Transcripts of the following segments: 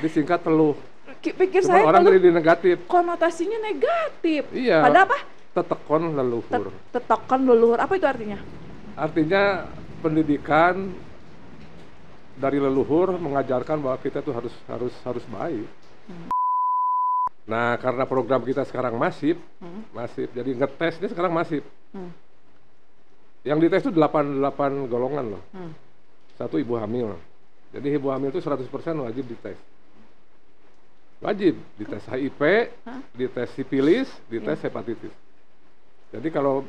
Disingkat teluh. Pikir Cuma saya orang teluh jadi negatif. konotasinya negatif. Iya. Padahal apa? Tetekon leluhur. Tetokon leluhur. Apa itu artinya? Artinya pendidikan dari leluhur mengajarkan bahwa kita tuh harus baik. Nah, karena program kita sekarang masif, jadi ngetesnya sekarang masif. Yang dites itu 88 golongan loh. Satu ibu hamil. Jadi ibu hamil itu 100% wajib dites. Wajib dites HIV, dites sipilis, dites hepatitis. Jadi kalau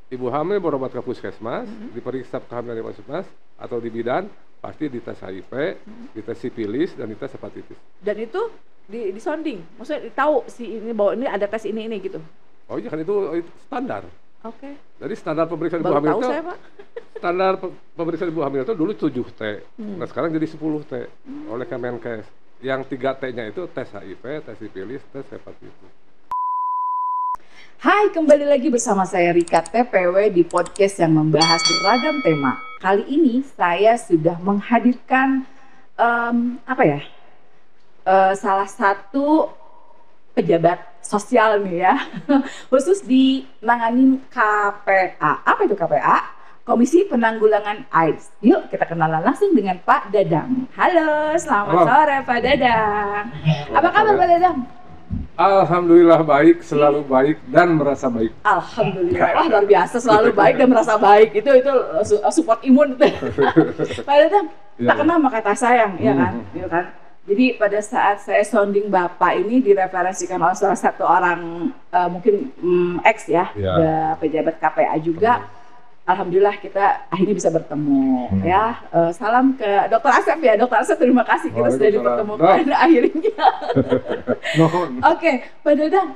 ibu hamil berobat ke puskesmas, diperiksa kehamilan di puskesmas atau di bidan, pasti dites HIV, dites sipilis, dan dites hepatitis. Dan itu disonding, maksudnya tahu si ini bahwa ini ada tes ini gitu. Oh iya kan itu standar. Oke. Jadi standar pemeriksaan ibu Baru hamil tahu itu saya, Pak. standar pemeriksaan ibu hamil itu dulu 7T. Nah sekarang jadi 10T oleh Kemenkes. Yang 3T-nya itu tes HIV, tes sipilis, tes hepatitis. Hai, kembali lagi bersama saya Rika TPW di podcast yang membahas beragam tema. Kali ini saya sudah menghadirkan salah satu pejabat sosial nih ya, khusus di nanganin KPA. Apa itu KPA? Komisi Penanggulangan AIDS. Yuk kita kenalan langsung dengan Pak Dadang. Halo, selamat sore Pak Dadang. Apa kabar Pak Dadang? Alhamdulillah baik, selalu baik dan merasa baik. Alhamdulillah, wah luar biasa, selalu baik dan merasa baik. Itu support imun. Pak Dadang, tak kenal maka tak sayang, ya kan? Ya kan? Jadi pada saat saya sounding Bapak ini direferensikan oleh salah satu orang mungkin ex ya, pejabat KPA juga. Alhamdulillah kita akhirnya bisa bertemu ya. Salam ke Dr. Asep ya, Dr. Asep terima kasih kita sudah dipertemukan akhirnya. Oke, Pak Dadang,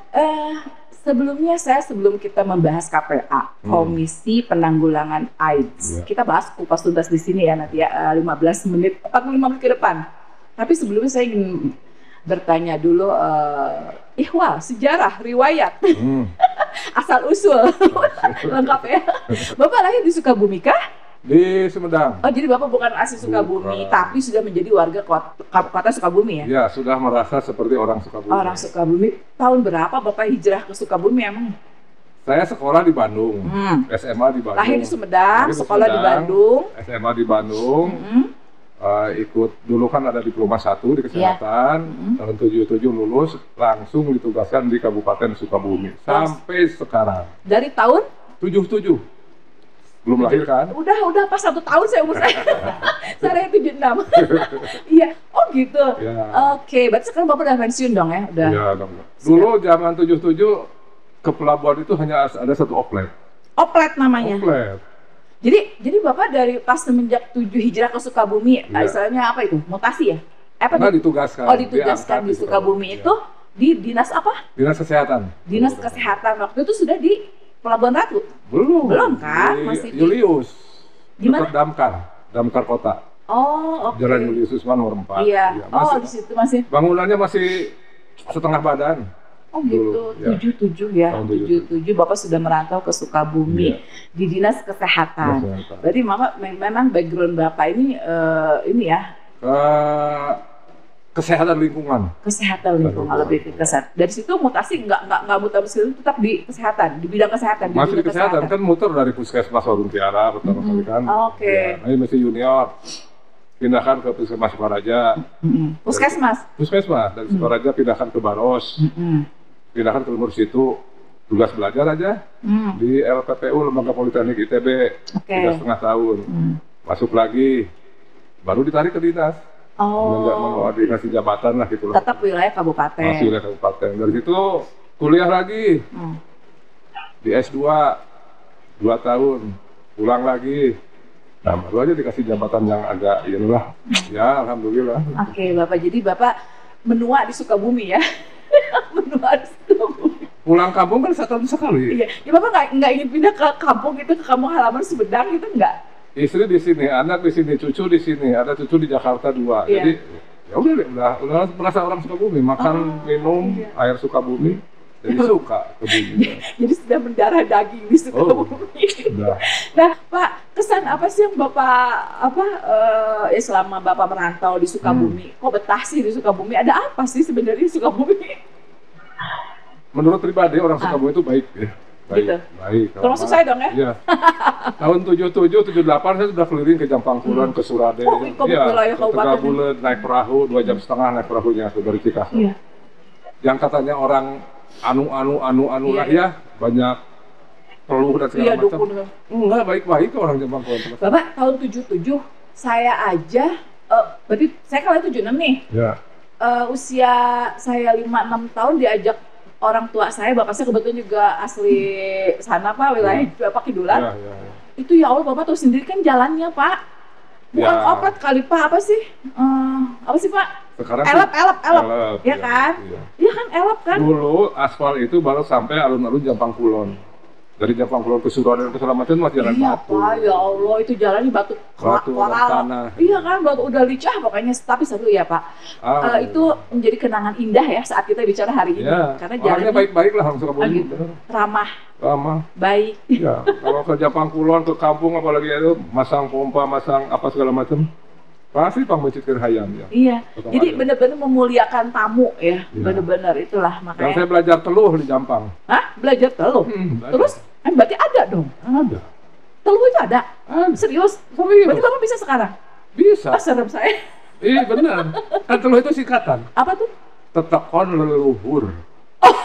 sebelumnya sebelum kita membahas KPA, Komisi Penanggulangan AIDS, kita bahas kupas tuntas di sini ya nanti ya 45 menit ke depan. Tapi sebelumnya saya ingin bertanya dulu ihwal, sejarah, riwayat, asal usul lengkap ya. Bapak lahir di Sukabumi kah? Di Sumedang. Oh jadi Bapak bukan asli Sukabumi, tapi sudah menjadi warga kota Sukabumi ya? Ya, sudah merasa seperti orang Sukabumi. Orang Sukabumi. Tahun berapa Bapak hijrah ke Sukabumi emang? Saya sekolah di Bandung, SMA di Bandung. Lahir di Sumedang, sekolah di Bandung. SMA di Bandung. Ikut dulu kan ada diploma 1 di kesehatan, tahun 77 lulus, langsung ditugaskan di Kabupaten Sukabumi sampai sekarang. Dari tahun 77 belum lahir kan? Udah pas 1 tahun saya umur saya. Saya 76. Iya, oh gitu. Ya. Oke, berarti sekarang Bapak udah pensiun dong ya? Udah. Iya dong. Dulu zaman 77 ke pelabuhan itu hanya ada satu oplet. Oplet namanya. Oplet. Jadi Bapak dari pas semenjak 7 hijrah ke Sukabumi, istilahnya apa itu? Mutasi ya? Enggak, ditugaskan. Oh, ditugaskan di Sukabumi itu di dinas apa? Dinas Kesehatan. Dinas Kesehatan. Waktu itu sudah di Pelabuhan Ratu? Belum kan? Masih Julius. Di mana? Damkar Kota. Oh, oke. Jalan Julius Usman nomor 4. Iya. Di situ masih. Bangunannya masih setengah badan. Oh gitu, 77 ya, 77 Bapak sudah merantau ke Sukabumi di Dinas Kesehatan. Berarti Mama memang background Bapak ini ya? Kesehatan lingkungan. Kesehatan lingkungan, lebih ke kesehatan. Dari situ mutasi nggak mutasi, tetap di kesehatan, di bidang kesehatan. Masih di kesehatan, kan muter dari Puskesmas Warung-Tiara pertama kali kan. Oke. Ini masih junior. Pindahkan ke Puskesmas Sukaraja. Puskesmas dari Sukaraja pindahkan ke Baros. Pindahkan ke Lumur Situ, tugas belajar aja di LPPU Lembaga Politeknik ITB 3,5 tahun. Masuk lagi, baru ditarik ke dinas. Mau dikasih jabatan lah gitu. Tetap wilayah kabupaten. Masih wilayah kabupaten. Dari situ kuliah lagi di S2 2 tahun, pulang lagi. Nah, baru aja dikasih jabatan yang agak ya alhamdulillah. Oke, Bapak, jadi Bapak menua di Sukabumi ya? Menua di Sukabumi. Pulang kampung kan 1 tahun sekali. Iya, ya Bapak nggak ingin pindah ke kampung gitu, ke kampung halaman Sumedang gitu nggak? Istri di sini, anak di sini, cucu di sini, ada cucu di Jakarta 2. Jadi ya udah merasa orang Sukabumi, makan, minum, air Sukabumi. Jadi suka ke bumi. Jadi sudah mendarah daging di Sukabumi. Udah. Nah Pak, kesan apa sih yang Bapak selama Bapak merantau di Sukabumi? Kok betah sih di Sukabumi? Ada apa sih sebenarnya di Sukabumi? Menurut pribadi orang Sukabumi itu baik ya. Baik, Gitu. baik. Termasuk saya dong ya? Iya. Tahun 77, 78 saya sudah keliling ke Jampang Kulon, ke Surade. Oh, ke wilayah ke kabupaten. Tegabulen, naik perahu 2 jam setengah naik perahunya dari Cikasau. Iya. Yang katanya orang anu Iya, lah ya, banyak peluh dan segala Iya, macam. dukun. Enggak, baik-baik kok orang Jampang Kulon. Bapak tahun 77 saya aja, berarti saya kalau 76 nih. Ya. Usia saya 5-6 tahun diajak orang tua saya, bapak saya kebetulan juga asli sana Pak, wilayah Pak Kidulan. Ya. Itu ya Allah, Bapak tahu sendiri kan jalannya Pak. Bukan Ya. oplet kali Pak, apa sih? Apa sih Pak? Sekarang Elep. Elep, Ya kan? Iya. Iya kan elep kan? Dulu aspal itu baru sampai alun-alun Jampang Kulon. Dari Jampang Kulon ke Surade dan ke segala macam masih jalan Iya batu. Pak, ya Allah itu jalan di batu Batu, koral. tanah. Iya kan, batu udah licah pokoknya. Tapi seru ya Pak. Itu menjadi kenangan indah ya saat kita bicara hari ini. ya. Karena Orangnya jalannya baik-baik lah orang Sukabumi. gitu. ramah, Lama. baik. Ya, kalau ke Jampang Kulon, ke kampung apalagi itu masang pompa, masang apa segala macam. Pasti Pang mencikir hayam ya. Iya. Potong Jadi ayam. benar-benar memuliakan tamu ya. Iya. Benar-benar itulah Dan makanya. saya belajar teluh di Jampang. Hah? Belajar teluh. Belajar. Terus berarti ada dong. Ada. Teluh itu ada. Ada. Serius? Serius. Berarti Bapak bisa sekarang? Bisa. Serem saya. Iya benar. Kan teluh itu singkatan. Apa tuh? Tetekon leluhur. Oh,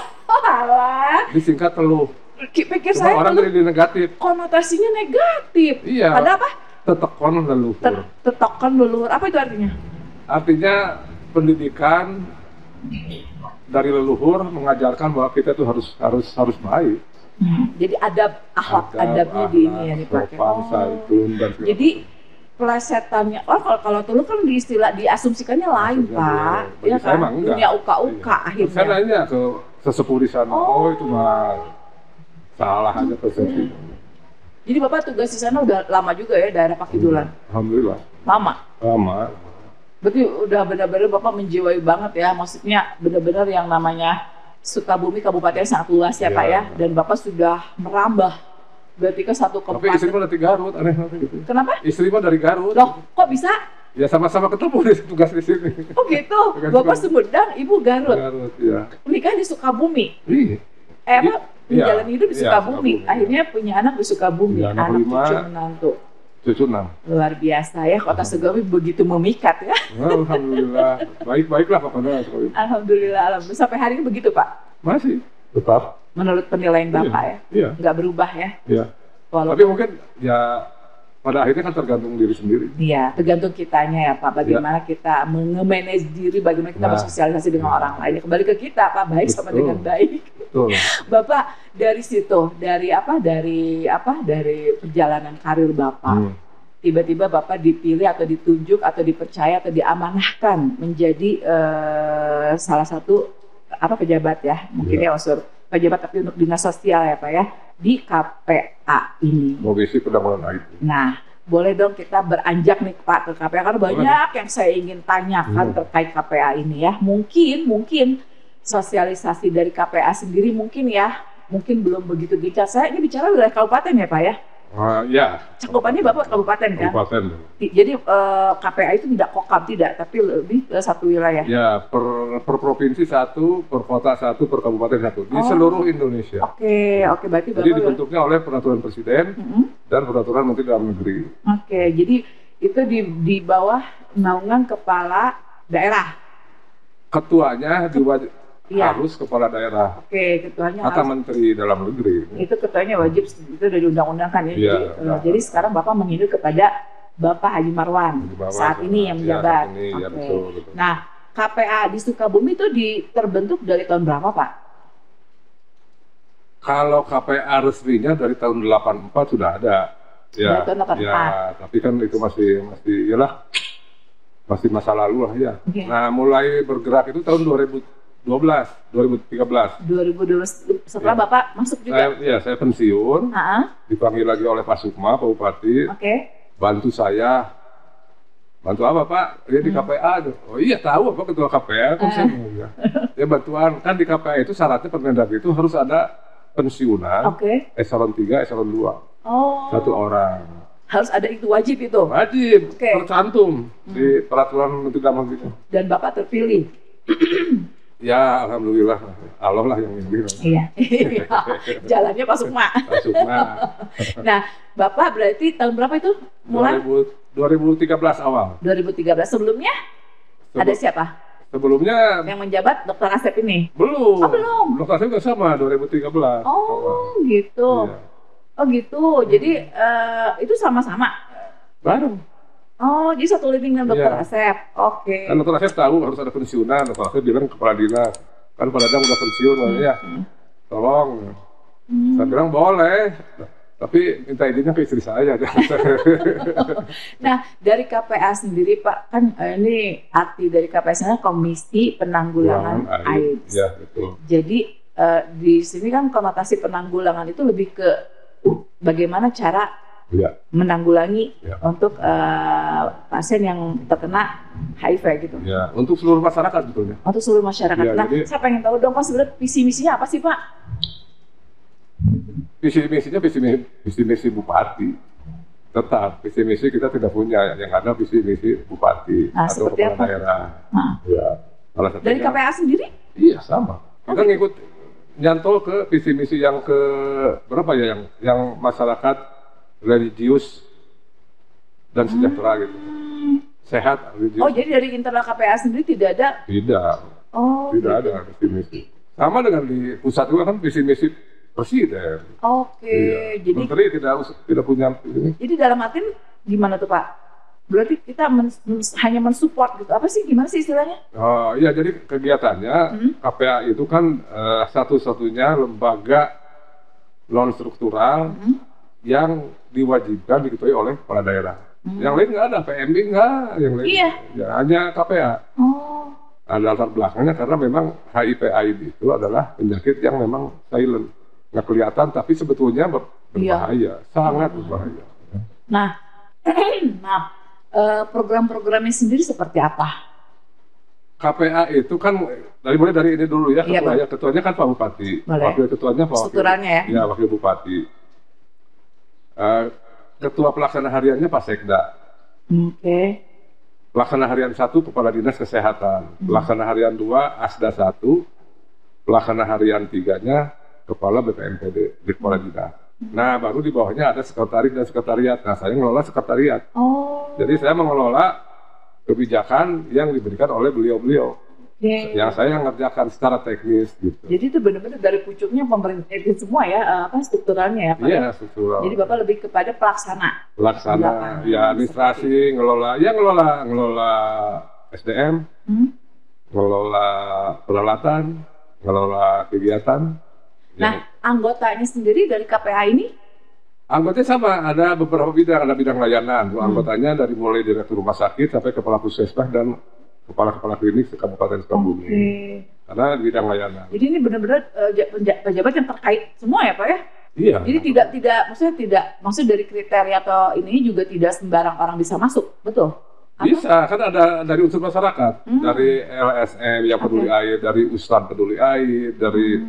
alah. Disingkat teluh. Pikir Cuma saya orang teluh jadi negatif. konotasinya negatif. Iya. Ada apa? Tetekon leluhur. Tetokkan leluhur. Apa itu artinya? Artinya pendidikan dari leluhur mengajarkan bahwa kita tuh harus baik. Jadi adabnya di ini ya dipakai. sopan, santun, dan segala Jadi plesetannya, kalau dulu kan diasumsikannya lain Maksudnya Pak, bagi ya saya kan? emang enggak. Dunia uka-uka Saya akhirnya. nanya ke sesepuh di sana, Oh. itu mah salah aja persepsi. Jadi Bapak tugas di sana udah lama juga ya, daerah Pakidulan. Alhamdulillah, Lama. lama. Berarti udah benar-benar Bapak menjiwai banget ya, maksudnya benar-benar yang namanya Sukabumi kabupaten sangat luas ya Iya. Pak ya, dan Bapak sudah merambah berarti ke satu Tapi istri kabupaten. mah dari Garut, aneh gitu. Kenapa? Istri mah dari Garut. Loh, kok bisa? Ya sama-sama ketemu di tugas di sini. Oh gitu, Tugas Bapak Sukabumi. Sumedang, Ibu Garut. Garut, ya. Menikah di Sukabumi. Iya. Apa? Iya. Menjalani hidup di Iya, Sukabumi. Sukabumi. Akhirnya punya anak di Sukabumi. Iya, anak anak 5. cucu menantu. Cucu 6. Luar biasa ya, kota Sukabumi begitu memikat ya. Alhamdulillah, baik-baiklah pokoknya. Alhamdulillah. Sampai hari ini begitu Pak. Masih, tetap. Menurut penilaian Bapak ya. Iya. Nggak berubah ya. Iya. Walaupun Tapi mungkin ya pada akhirnya kan tergantung diri sendiri. iya, tergantung kitanya ya Pak. Bagaimana kita nge-manage diri, bagaimana kita Nah. bersosialisasi dengan orang lain. Kembali ke kita Pak, baik sama Betul. dengan baik. Betul. Bapak dari situ, dari perjalanan karir Bapak, tiba-tiba Bapak dipilih atau ditunjuk atau dipercaya atau diamanahkan menjadi salah satu pejabat ya, mungkin ya unsur pejabat tapi untuk dinas sosial ya Pak ya, di KPA ini. Mau isi pendangulan IT. Nah, boleh dong kita beranjak nih Pak ke KPA, karena banyak yang saya ingin tanyakan terkait KPA ini ya. Mungkin sosialisasi dari KPA sendiri mungkin belum begitu gencar. Saya ini bicara wilayah kabupaten ya Pak ya. Ya. Cakupannya Bapak kabupaten kan? Kabupaten. Jadi KPA itu tidak kokam tidak, tapi lebih ke satu wilayah. Ya, per provinsi satu, per kota satu, per kabupaten satu di seluruh Indonesia. Oke, berarti Jadi Bapak dibentuknya oleh peraturan presiden dan peraturan menteri dalam negeri. Oke, jadi itu di bawah naungan kepala daerah. Ketuanya Iya. harus kepala daerah, Oke, ketuanya kata harus, menteri dalam negeri. itu ketuanya wajib, itu udah diundang-undangkan ya. Iya, Jadi sekarang Bapak menginduk kepada Bapak Haji Marwan Di bawah saat ini yang ya, menjabat. saat ini, ya, Oke. betul. Nah, KPA di Sukabumi itu terbentuk dari tahun berapa Pak? Kalau KPA resminya dari tahun 84 sudah ada. Dari tahun 84. Ya, tapi kan itu masih masa lalu lah ya. Oke. Nah, mulai bergerak itu tahun 2013. 2012 setelah Iya. Bapak masuk juga. Saya pensiun, Ah, dipanggil lagi oleh Pak Sukma, Pak Bupati, oke. bantu saya. Bantu apa Pak? Dia di KPA. Oh iya tahu apa ketua KPA kan saya mau ya. Ya bantuan kan di KPA itu syaratnya Permendagri itu harus ada pensiunan Oke. eselon 3, eselon 2. Oh. Satu orang. Harus ada itu, wajib itu. Wajib, Oke. tercantum di peraturan Menteri Dalam Negeri. Dan Bapak terpilih. Ya, alhamdulillah, Allah lah yang bilang. Iya. Jalannya Pak Sukma. Masuk, nah, Nah, Bapak berarti tahun berapa itu? Mulai 2013 awal. 2013. Sebelumnya ada siapa Sebelumnya yang menjabat Dr. Asep ini? belum. Oh, belum. Lokasi juga sama 2013. Oh, gitu. Iya. Oh, gitu. Jadi itu sama-sama. Bareng. Oh, jadi satu living dengan Dr. Iya. Asep. Oke. Kan Dr. Asep tahu harus ada pensiunan. Dr. Asep bilang kepala dinas. Kan Pak Dadang udah pensiun, ya. Tolong. Saya bilang boleh. Tapi minta izinnya ke istri saya. Nah, dari KPA sendiri, Pak, kan ini arti dari KPA sendiri Komisi Penanggulangan AIDS. Ya, betul. Jadi di sini kan konotasi penanggulangan itu lebih ke bagaimana cara Ya. menanggulangi Ya. untuk pasien yang terkena HIV gitu. Ya, untuk seluruh masyarakat betulnya. Untuk seluruh masyarakat. Ya, Nah, jadi- saya pengen tahu dong, Pak, sebenarnya visi misinya apa sih, Pak? Visi misinya visi misi bupati. Tetap visi misi kita tidak punya, yang ada visi misi bupati Nah, atau seperti kepala apa? daerah. Nah, Ya, salah satunya. dari KPA sendiri? Iya sama. Kita ngikut nyantol ke visi misi yang ke berapa ya, yang masyarakat religius dan sejahtera gitu. Sehat religius. Oh, jadi dari internal KPA sendiri tidak ada? Tidak, Oh, tidak gitu. ada visi misi. Sama dengan di pusat juga kan visi misi presiden. Oke, Iya. jadi Menteri tidak punya ini. dalam artian gimana tuh, Pak? Berarti kita hanya mensupport gitu. Apa sih, gimana sih istilahnya? Oh iya, jadi kegiatannya KPA itu kan satu-satunya lembaga non struktural yang diwajibkan diketuai oleh kepala daerah. Yang lain nggak ada, PMB nggak, yang lain Iya. ya, hanya KPA. Oh, Ada latar belakangnya karena memang HIV/AIDS itu adalah penyakit yang memang silent, nggak kelihatan tapi sebetulnya berbahaya, sangat berbahaya. nah, maaf, program-programnya sendiri seperti apa? KPA itu kan mulai dari ini dulu ya, Iya, ketuanya, ketuanya kan Pak Bupati, Boleh. wakil ketuanya Pak Wakil, Strukturannya ya? ya Wakil Bupati, ketua pelaksana hariannya Pak Sekda, Oke. pelaksana harian 1 Kepala Dinas Kesehatan, pelaksana harian 2 Asda 1, pelaksana harian 3-nya Kepala BPMPD di Kepala Dinas. Nah, baru di bawahnya ada sekretaris dan sekretariat. Nah, saya mengelola sekretariat. Oh, Jadi saya mengelola kebijakan yang diberikan oleh beliau-beliau. oke. Yang saya ngerjakan secara teknis gitu. Jadi itu benar-benar dari pucuknya pemerintah itu semua ya, apa strukturalnya ya, Pak? Iya, struktural. Jadi Bapak lebih kepada pelaksana. Pelaksana, ya administrasi, ngelola SDM, ngelola peralatan, ngelola kegiatan. Nah, anggotanya sendiri dari KPA ini? Anggotanya sama, ada beberapa bidang, ada bidang layanan. Anggotanya dari mulai direktur rumah sakit sampai kepala puskesmas dan kepala klinik Kabupaten Sukabumi. Oke. Karena di bidang layanan. Jadi ini benar-benar pejabat yang terkait semua ya, Pak ya? Iya. Jadi maksudnya dari kriteria atau ini juga tidak sembarang orang bisa masuk, betul? Apa? Bisa, kan ada dari unsur masyarakat, dari LSM yang peduli AIDS, dari Ustadz peduli AIDS, dari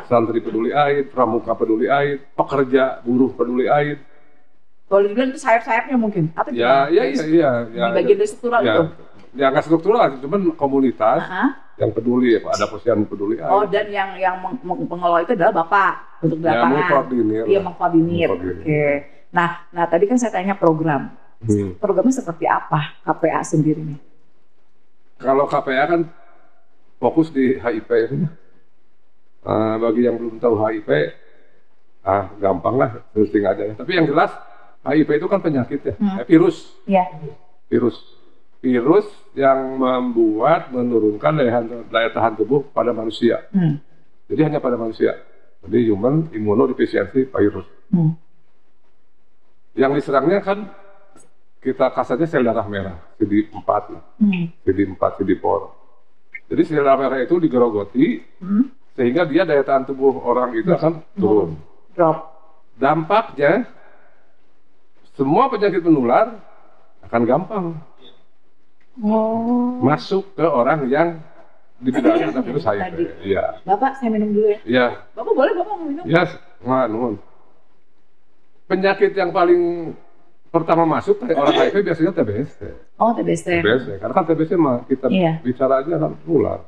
santri peduli AIDS, pramuka peduli AIDS, pekerja buruh peduli AIDS. Kalau dibilang itu sayap-sayapnya mungkin? Atau Ya, gimana? iya. Di bagian dari struktural ya, itu? Ya nggak struktural, cuman komunitas Aha. yang peduli, ada posyandu peduli AIDS. Oh, dan yang mengelola itu adalah Bapak untuk di Ya, lapangan. mengkoordinir. Iya, mengkoordinir. Mengkoordinir. Oke. Nah tadi kan saya tanya program. Programnya seperti apa KPA sendiri nih? Kalau KPA kan fokus di HIV ini. Bagi yang belum tahu HIV, gampang lah, searching aja ya. Tapi yang jelas HIV itu kan penyakit ya, virus. Iya. Virus yang menurunkan daya tahan tubuh pada manusia. Jadi hanya pada manusia. Jadi human immunodeficiency virus. Yang diserangnya kan kita kasarnya sel darah merah, CD4 lah. CD4, CD4. Jadi sel darah merah itu digerogoti sehingga dia daya tahan tubuh orang itu akan turun. Drop. Dampaknya semua penyakit menular akan gampang Oh. masuk ke orang yang di bidangnya ada virus HIV. Tadi. Iya. Bapak, saya minum dulu ya. Iya. Bapak boleh Bapak mau minum? Ya, nuhun. Penyakit yang paling pertama masuk orang HIV biasanya TBC. Oh, TBC. TBC, karena kan TBC mah kita bicara aja kan nular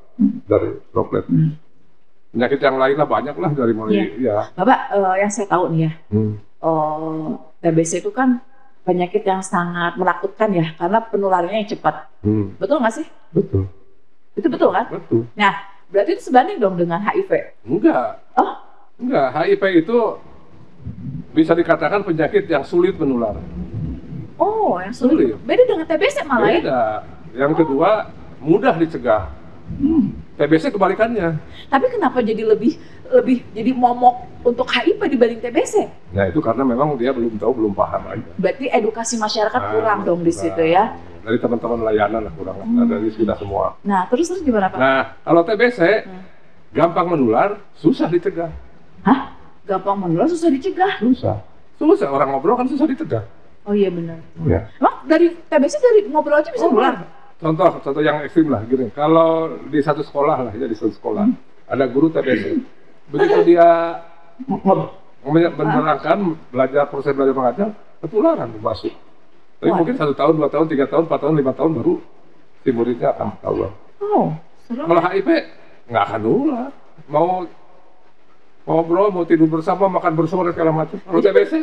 dari droplet. Penyakit yang lain lah banyak lah dari mulai Bapak, yang saya tahu nih ya, TBC itu kan penyakit yang sangat menakutkan ya, karena penularannya yang cepat. Betul nggak sih? Betul. Itu betul kan? Betul. Nah, berarti itu sebanding dong dengan HIV? Enggak. Oh? Enggak, HIV itu bisa dikatakan penyakit yang sulit menular. Oh, yang sulit. Beda dengan TBC malah ya? Beda. Yang kedua, mudah dicegah. TBC kebalikannya. Tapi kenapa jadi lebih jadi momok untuk HIV dibanding TBC? Nah, itu karena memang dia belum tahu, belum paham aja. Berarti edukasi masyarakat kurang dong di situ ya? Dari teman-teman layanan lah kurang, dari kita semua. Nah, terus gimana Pak? Nah, kalau TBC gampang menular, susah dicegah. Hah? Gampang menular, susah dicegah? Susah, orang ngobrol kan susah dicegah. Oh iya benar. Ya. Emang dari TBC dari ngobrol aja bisa nular? Contoh yang ekstrim lah, gini. Kalau di satu sekolah lah, ya di satu sekolah, ada guru TBC. Begitu dia menerangkan proses belajar mengajar, ketularan masuk. Tapi mungkin 1 tahun, 2 tahun, 3 tahun, 4 tahun, 5 tahun baru si muridnya akan ketahuan. Kalau HIV nggak akan nular. Mau ngobrol, mau tidur bersama, makan bersama dan segala macam. Kalau TBC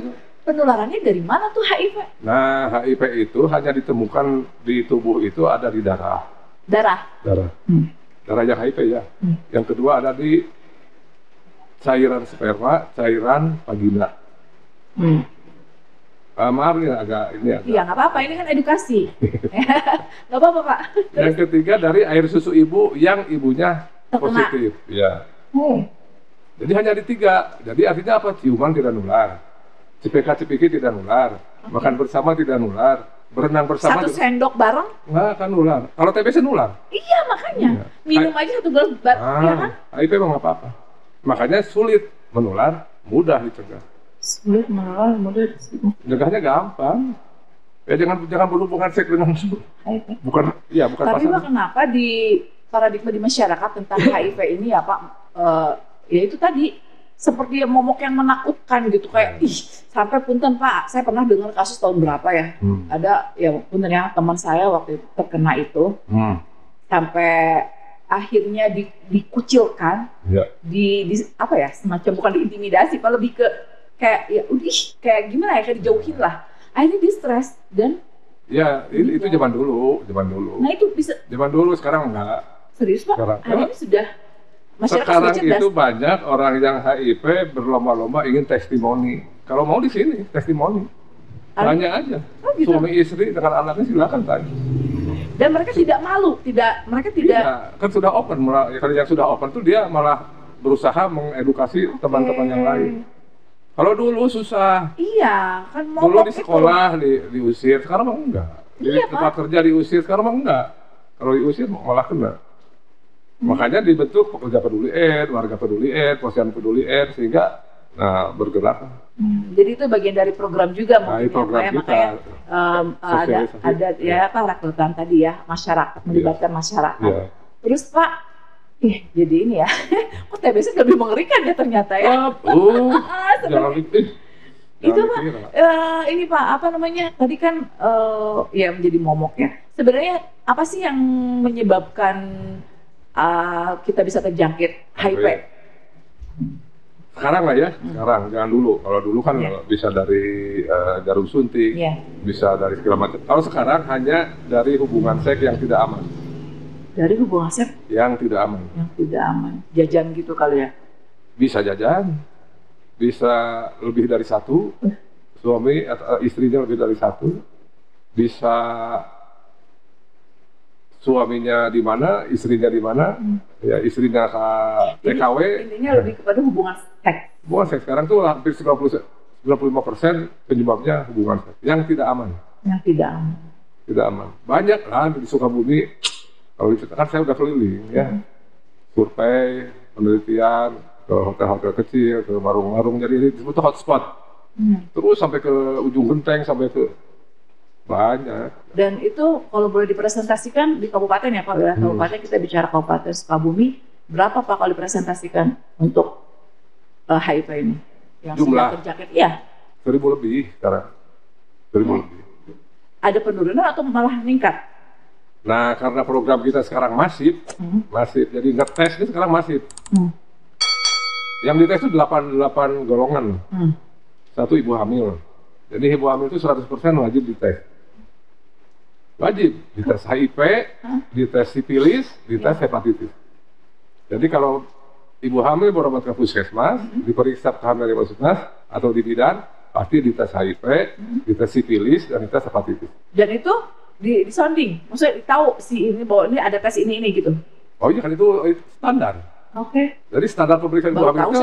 penularannya dari mana tuh HIV? Nah, HIV itu hanya ditemukan di tubuh itu ada di darah. Darah. Darah yang HIV ya. Yang kedua ada di cairan sperma, cairan vagina. Maaf nih agak. Iya nggak apa-apa, ini kan edukasi. Nggak apa-apa Pak. Yang ketiga dari air susu ibu yang ibunya positif. Ya. Jadi hanya di 3. Jadi artinya apa? Ciuman tidak nular, CPK-CPK tidak nular, makan bersama tidak nular, berenang bersama. 1 sendok bareng? Nggak akan nular. Kalau TBC nular. Iya makanya. Minum aja 1 gelas ya kan? HIV memang apa-apa. Makanya sulit menular, mudah dicegah. Sulit menular, mudah dicegah. Cegahnya gampang. Ya jangan berhubungan seks dengan bukan Tapi Pak, kenapa di paradigma di masyarakat tentang HIV ini ya Pak, ya itu tadi seperti momok yang menakutkan gitu, kayak sampai punten Pak, saya pernah dengar kasus tahun berapa ya, ada ya punten ya teman saya waktu itu terkena itu, sampai akhirnya dikucilkan, di apa ya, semacam bukan diintimidasi, Pak, lebih ke kayak ya kayak gimana ya, kayak dijauhin lah, akhirnya dia stres dan itu zaman dulu. Nah itu bisa zaman dulu, sekarang enggak. Serius Pak? Sekarang, ini sudah masyarakat sekarang sudah itu banyak orang yang HIV berlomba-lomba ingin testimoni. Kalau mau di sini testimoni, tanya aja. Gitu? Suami istri dengan anaknya silakan tanya. Dan mereka tidak malu, mereka tidak. Kan sudah open. Kalau yang sudah open tuh dia malah berusaha mengedukasi teman-teman yang lain. Kalau dulu susah. Iya, kan dulu di sekolah diusir, sekarang mah enggak. Di tempat kerja diusir, sekarang mah enggak. Kalau diusir malah kena. Makanya dibentuk pekerja peduli AIDS, warga peduli AIDS, posyandu peduli AIDS, sehingga bergerak. Jadi itu bagian dari program juga mungkin program ya, kita, ada ya Pak, rekrutan tadi ya, masyarakat, melibatkan masyarakat. Terus Pak, jadi ini ya, kok TBC lebih mengerikan ya ternyata ya. Jangan itu Pak, ini Pak, apa namanya, tadi kan ya menjadi momok ya. Sebenarnya apa sih yang menyebabkan kita bisa terjangkit HIV? Sekarang lah ya, sekarang, jangan dulu. Kalau dulu kan bisa dari jarum suntik, bisa dari segala macam. Kalau sekarang hanya dari hubungan seks yang tidak aman. Dari hubungan seks yang tidak aman. Yang tidak aman, jajan gitu kali ya? Bisa jajan, bisa lebih dari 1, suami atau istrinya lebih dari 1, bisa suaminya di mana, istrinya di mana, ya istrinya TKW. Intinya lebih kepada hubungan seks. Hubungan seks sekarang tuh hampir 95% penyebabnya hubungan seks yang tidak aman. Yang tidak aman. Tidak aman. Banyak lah di Sukabumi. Kalau kan saya udah keliling ya, survei, penelitian ke hotel-hotel kecil, ke warung-warung, jadi disebut hotspot. Terus sampai ke ujung genteng, sampai ke banyak. Dan itu kalau boleh dipresentasikan di kabupaten ya Pak, kabupaten, kita bicara Kabupaten Sukabumi, berapa Pak kalau dipresentasikan untuk HIV ini? Yang jumlah terjangkit? Iya. 1.000 lebih sekarang. 1000 lebih. Ada penurunan atau malah meningkat? Nah, karena program kita sekarang masif, jadi ngetes ini sekarang masif. Yang dites itu 8 golongan. Satu ibu hamil. Jadi ibu hamil itu 100% wajib dites. Wajib dites HIV, dites sipilis, dites hepatitis. Jadi kalau ibu hamil berobat ke puskesmas, diperiksa kehamilan di puskesmas atau di bidan, pasti dites HIV, dites sipilis, dan dites hepatitis. Dan itu disonding, maksudnya tahu si ini bahwa ini ada tes ini gitu. Oh iya kan itu standar. Oke. Jadi standar pemeriksaan ibu hamil itu,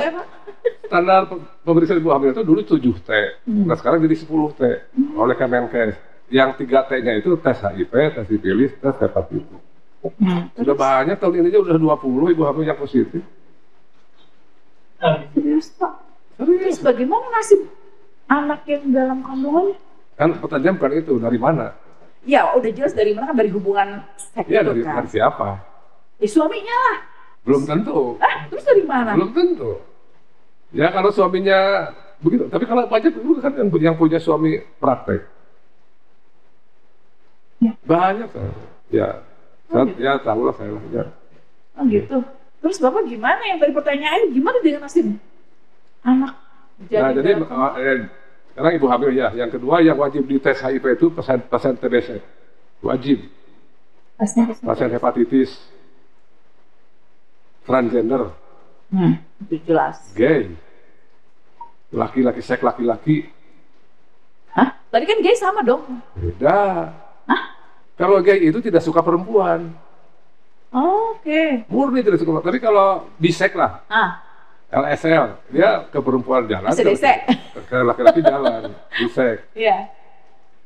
standar pemeriksaan ibu hamil itu dulu 7T, nah sekarang jadi 10T oleh Kemenkes. Yang 3T-nya itu tes HIV, tes sipilis, tes hepatitis. Sudah banyak tahun ini aja udah 20 ibu hamil yang positif. Serius Pak? Terus bagaimana nasib anak yang dalam kandungan? Kan pertanyaan bukan itu, dari mana? Ya udah jelas dari mana kan, dari hubungan seks Ya itu dari kan. siapa? Suaminya lah. Belum tentu. Terus dari mana? Belum tentu. Ya kalau suaminya begitu, tapi kalau banyak itu kan yang punya suami praktek. Banyak kan. Ya. Ya tahu lah saya lah. Ya. Oh gitu. Terus Bapak gimana yang tadi pertanyaan, gimana dengan nasib anak? Nah jadi sekarang ibu hamil ya. Yang kedua yang wajib dites HIV itu pasien TBC. Wajib. Pasien hepatitis. Transgender. Itu jelas. Gay. Laki-laki seks laki-laki. Hah? Tadi kan gay sama dong. Beda. Hah? Kalau gay itu tidak suka perempuan. Oh, oke. Murni tidak suka. Tapi kalau bisek lah. LSL, dia ke perempuan jalan, ke laki-laki jalan, bisek. Iya.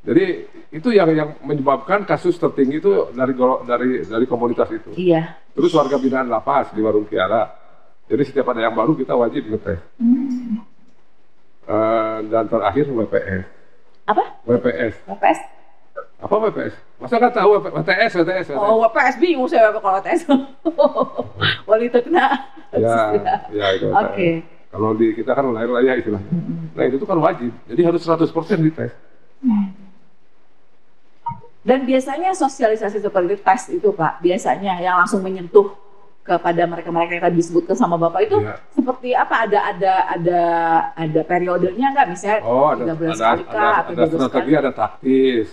Jadi itu yang menyebabkan kasus tertinggi itu dari komunitas itu. Iya. Terus warga binaan lapas di Warung Kiara. Jadi setiap ada yang baru kita wajib ngetes. Dan terakhir WPS. Apa? WPS. WPS? Apa WPS? Masa nggak tahu WTS? Oh, WPS bingung saya kalau WTS. Wanita kena. Ya itu. Oke. Kalau di kita kan lain ya istilahnya. Nah itu tuh kan wajib. Jadi harus 100% dites. Dan biasanya sosialisasi seperti tes itu Pak, biasanya yang langsung menyentuh kepada mereka-mereka yang tadi disebutkan sama Bapak itu seperti apa? Ada periodenya nggak? Misalnya 3 bulan sekali kah atau 2 bulan sekali? Ada strategi, ada taktis.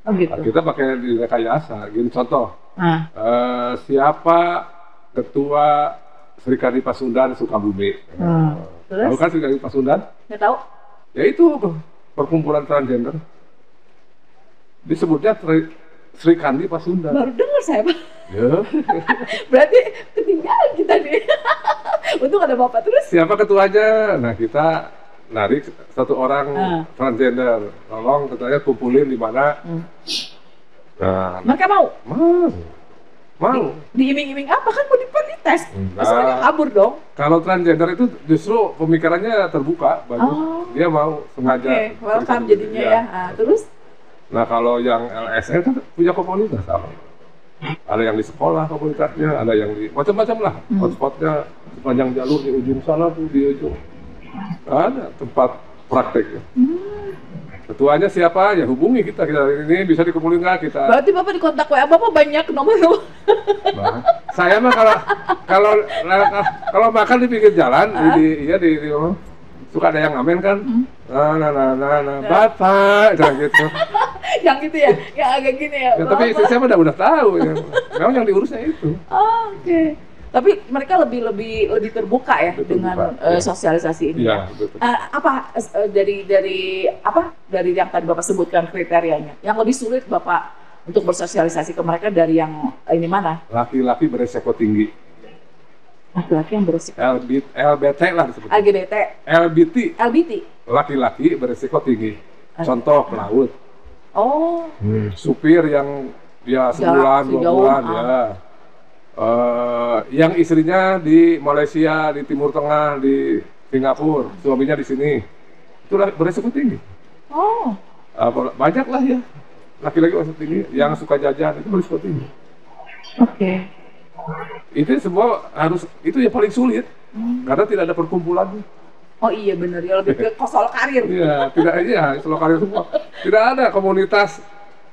Oh gitu. Kita pakai di rekayasa. Gini contoh, siapa ketua Serikandi Pasundan Sukabumi? Tahu kan Serikandi Pasundan? Nggak tahu. Ya itu perkumpulan transgender. Disebutnya Serikandi Pasundan. Baru dengar saya Pak. Ya. Berarti ketinggalan kita nih. Untung ada Bapak terus. Siapa ketuanya? Nah kita narik satu orang transgender. Tolong katanya kumpulin di mana. Nah, mereka mau? Mau. Diiming-iming apa kan mau dites? Maksudnya kabur dong. Kalau transgender itu justru pemikirannya terbuka, bagus. Dia mau sengaja. Oke, welcome jadinya ya. Terus? Nah kalau yang LSL kan punya komunitas apa? Ada yang di sekolah komunitasnya, ada yang di macam-macam lah. Hotspotnya sepanjang jalur di ujung sana tuh di ujung. Ada tempat prakteknya. Ketuanya siapa? Ya hubungi kita ini bisa dikumpulin nggak kita? Berarti Bapak di kontak WA Bapak banyak nomor. Saya mah kalau makan di pinggir jalan, di suka ada yang ngamen kan? Bapak, gitu. Yang gitu ya, yang agak gini ya. Tapi istri saya udah tahu ya. Memang yang diurusnya itu. Oke. Tapi mereka lebih terbuka ya dengan sosialisasi ini. Iya, betul. Dari yang tadi Bapak sebutkan kriterianya, yang lebih sulit Bapak untuk bersosialisasi ke mereka dari yang ini mana? Laki-laki beresiko tinggi. Laki-laki yang beresiko. LBT lah disebutnya. LGBT. LBT. Laki-laki beresiko tinggi. Contoh pelaut. Supir yang ya sebulan, 2 bulan ya. Yang istrinya di Malaysia, di Timur Tengah, di Singapura, suaminya di sini, itulah beresiko tinggi. Banyak lah ya, laki-laki beresiko tinggi, yang suka jajan itu beresiko tinggi. Oke. Itu semua harus, itu yang paling sulit, karena tidak ada perkumpulan. Oh iya bener ya, lebih ke solo karir. Iya, tidak, iya, solo karir semua. Tidak ada komunitas,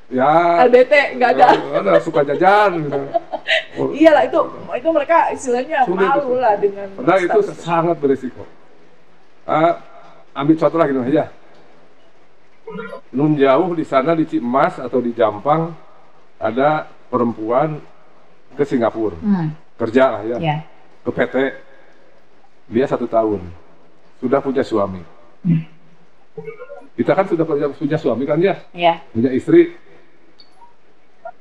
ya. LBT nggak ada. Ada suka jajan. Gitu. Iyalah itu mereka istilahnya Sulit malu itu. lah dengan. Padahal itu sangat berisiko. Ambil contoh lagi aja. Nun jauh di sana di Cimas atau di Jampang ada perempuan ke Singapura, kerja lah ya, ke PT, dia 1 tahun, sudah punya suami. Kita kan sudah punya suami kan ya, punya istri.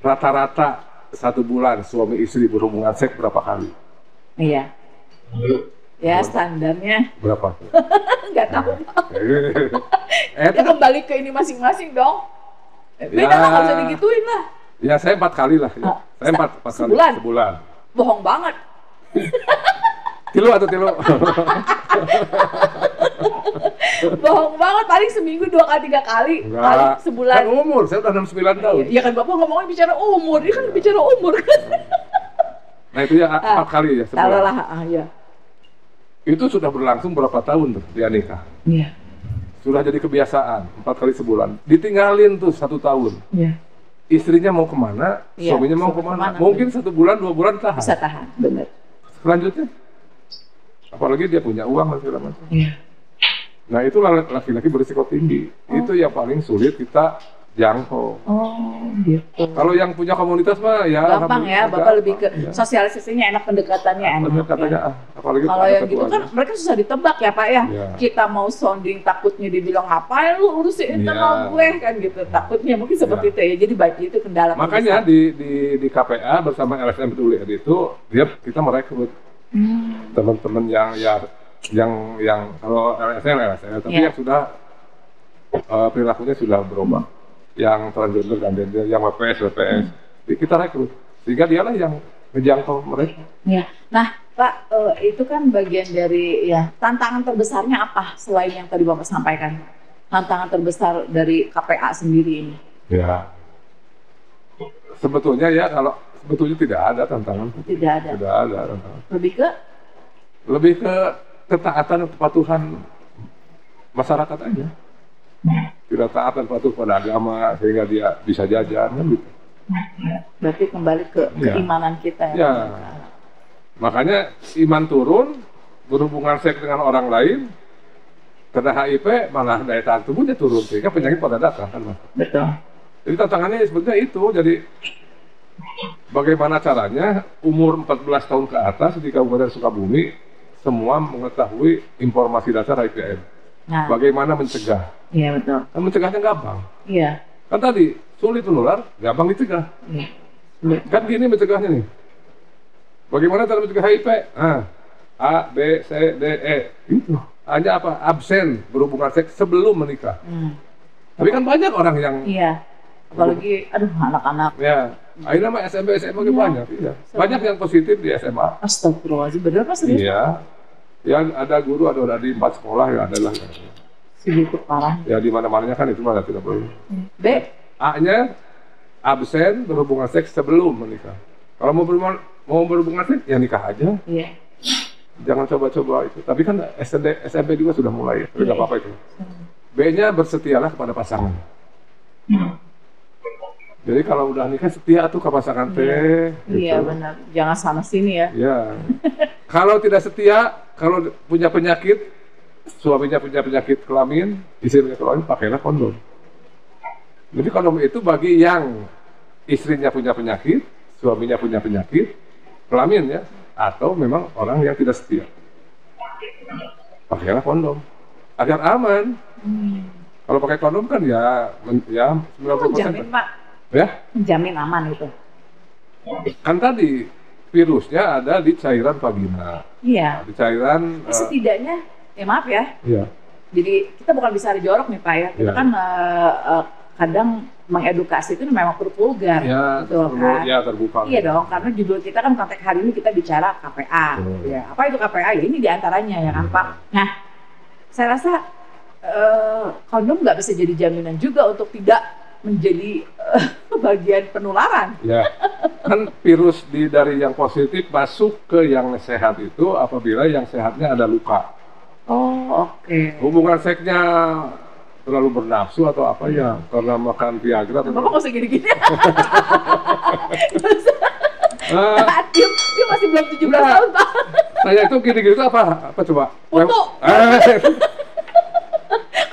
Rata-rata 1 bulan suami istri berhubungan seks berapa kali? Iya. Ya standarnya Berapa? nggak tahu. Ya kembali ke ini masing-masing dong. Beda lah, nggak usah digituin lah. Ya saya 4 kali lah. Ya. Saya 4 kali sebulan. Bohong banget. Tilu atau tilu? Bohong banget, paling seminggu 2 kali 3 kali, paling sebulan. Kan umur, saya udah 69 tahun. Iya kan Bapak ngomongin bicara umur, ini kan bicara umur. Nah itu ya 4 kali ya sebulan. Salah lah, ya. Itu sudah berlangsung berapa tahun tuh dia nikah? Iya. Sudah jadi kebiasaan, 4 kali sebulan. Ditinggalin tuh 1 tahun. Iya. Istrinya mau kemana, suaminya mau kemana. Mungkin 1 bulan, 2 bulan tahan. Bisa tahan, benar. Selanjutnya, apalagi dia punya uang dan segala macam. Iya. Nah itu laki-laki berisiko tinggi. Itu yang paling sulit kita jangkau. Oh gitu. Kalau yang punya komunitas mah ya gampang ya, Bapak lebih ke sosialisasinya enak, pendekatannya enak. Pendekatannya apalagi kalau yang gitu kan mereka susah ditebak ya Pak ya. Kita mau sounding takutnya dibilang ngapain lu urusin internal gue kan gitu. Takutnya mungkin seperti itu ya. Jadi baik itu kendala. Makanya di KPA bersama LSM Peduli itu kita merekrut teman-teman yang kalau LSM tapi yang sudah perilakunya sudah berubah. Yang transgender dan gender, yang WPS, kita rekrut sehingga dialah yang menjangkau mereka. Ya. Nah, Pak, itu kan bagian dari ya tantangan terbesarnya apa selain yang tadi Bapak sampaikan? Tantangan terbesar dari KPA sendiri ini? Ya, sebetulnya tidak ada tantangan. Tidak ada. Tidak ada tantangan. Lebih ke ketaatan, kepatuhan masyarakat aja. Tidak taat dan patuh pada agama sehingga dia bisa jajan kan gitu. Berarti kembali ke keimanan kita ya. Makanya iman turun, berhubungan seks dengan orang lain, kena HIV malah daya tahan tubuhnya turun sehingga penyakit pada datang kan Mas. Betul. Jadi tantangannya sebetulnya itu. Jadi bagaimana caranya umur 14 tahun ke atas di Kabupaten Sukabumi semua mengetahui informasi dasar HIV/AIDS. Nah, bagaimana mencegah? Iya betul. Kan mencegahnya gampang. Iya. Kan tadi sulit menular, gampang dicegah. Iya. Kan gini mencegahnya nih. Bagaimana cara mencegah HIV? A, B, C, D, E. Itu. Hanya apa? Absen berhubungan seks sebelum menikah. Tapi kan banyak orang yang. Iya. Apalagi, anak-anak. Ya. Akhirnya mah SMP, SMA banyak. Iya. Banyak yang positif di SMA. Astagfirullahaladzim, bener Pak serius? Iya. Ya ada guru, ada di 4 sekolah ya adalah. Segitu parah. Ya di mana-mananya kan itu malah tidak boleh. B. A-nya absen berhubungan seks sebelum menikah. Kalau mau berhubungan seks ya nikah aja. Iya. Jangan coba-coba itu. Tapi kan SMP juga sudah mulai ya. Tapi nggak apa-apa itu. B-nya bersetialah kepada pasangan. Jadi kalau udah nikah setia tuh ke pasangan teh. Iya benar. Jangan sana sini ya. Iya. Kalau tidak setia, kalau punya penyakit, suaminya punya penyakit kelamin, istrinya kelamin, pakailah kondom. Jadi kondom itu bagi yang istrinya punya penyakit, suaminya punya penyakit kelamin ya, atau memang orang yang tidak setia. Pakailah kondom agar aman. Kalau pakai kondom kan ya 90%. Jamin Pak. Ya? Jamin aman itu. Kan tadi virusnya ada di cairan vagina. Iya. Di cairan. Setidaknya, ya maaf ya. Iya. Jadi kita bukan bisa jorok nih Pak ya. Kita kan kadang mengedukasi itu memang perlu vulgar. Ya, gitu, kan? Ya terbuka. Iya dong, karena judul kita kan konteks hari ini kita bicara KPA. Ya, apa itu KPA? Ya ini diantaranya ya kan Pak. Nah, saya rasa kondom nggak bisa jadi jaminan juga untuk tidak menjadi bagian penularan. Ya, kan virus dari yang positif masuk ke yang sehat itu apabila yang sehatnya ada luka. Oh, oke. Hubungan seksnya terlalu bernafsu atau apa ya, karena makan Viagra atau Bapak nggak usah gini-gini. Ah, Dia masih belum 17 Enggak. tahun, Pak. saya itu gini-gini itu apa? Apa coba? Putu.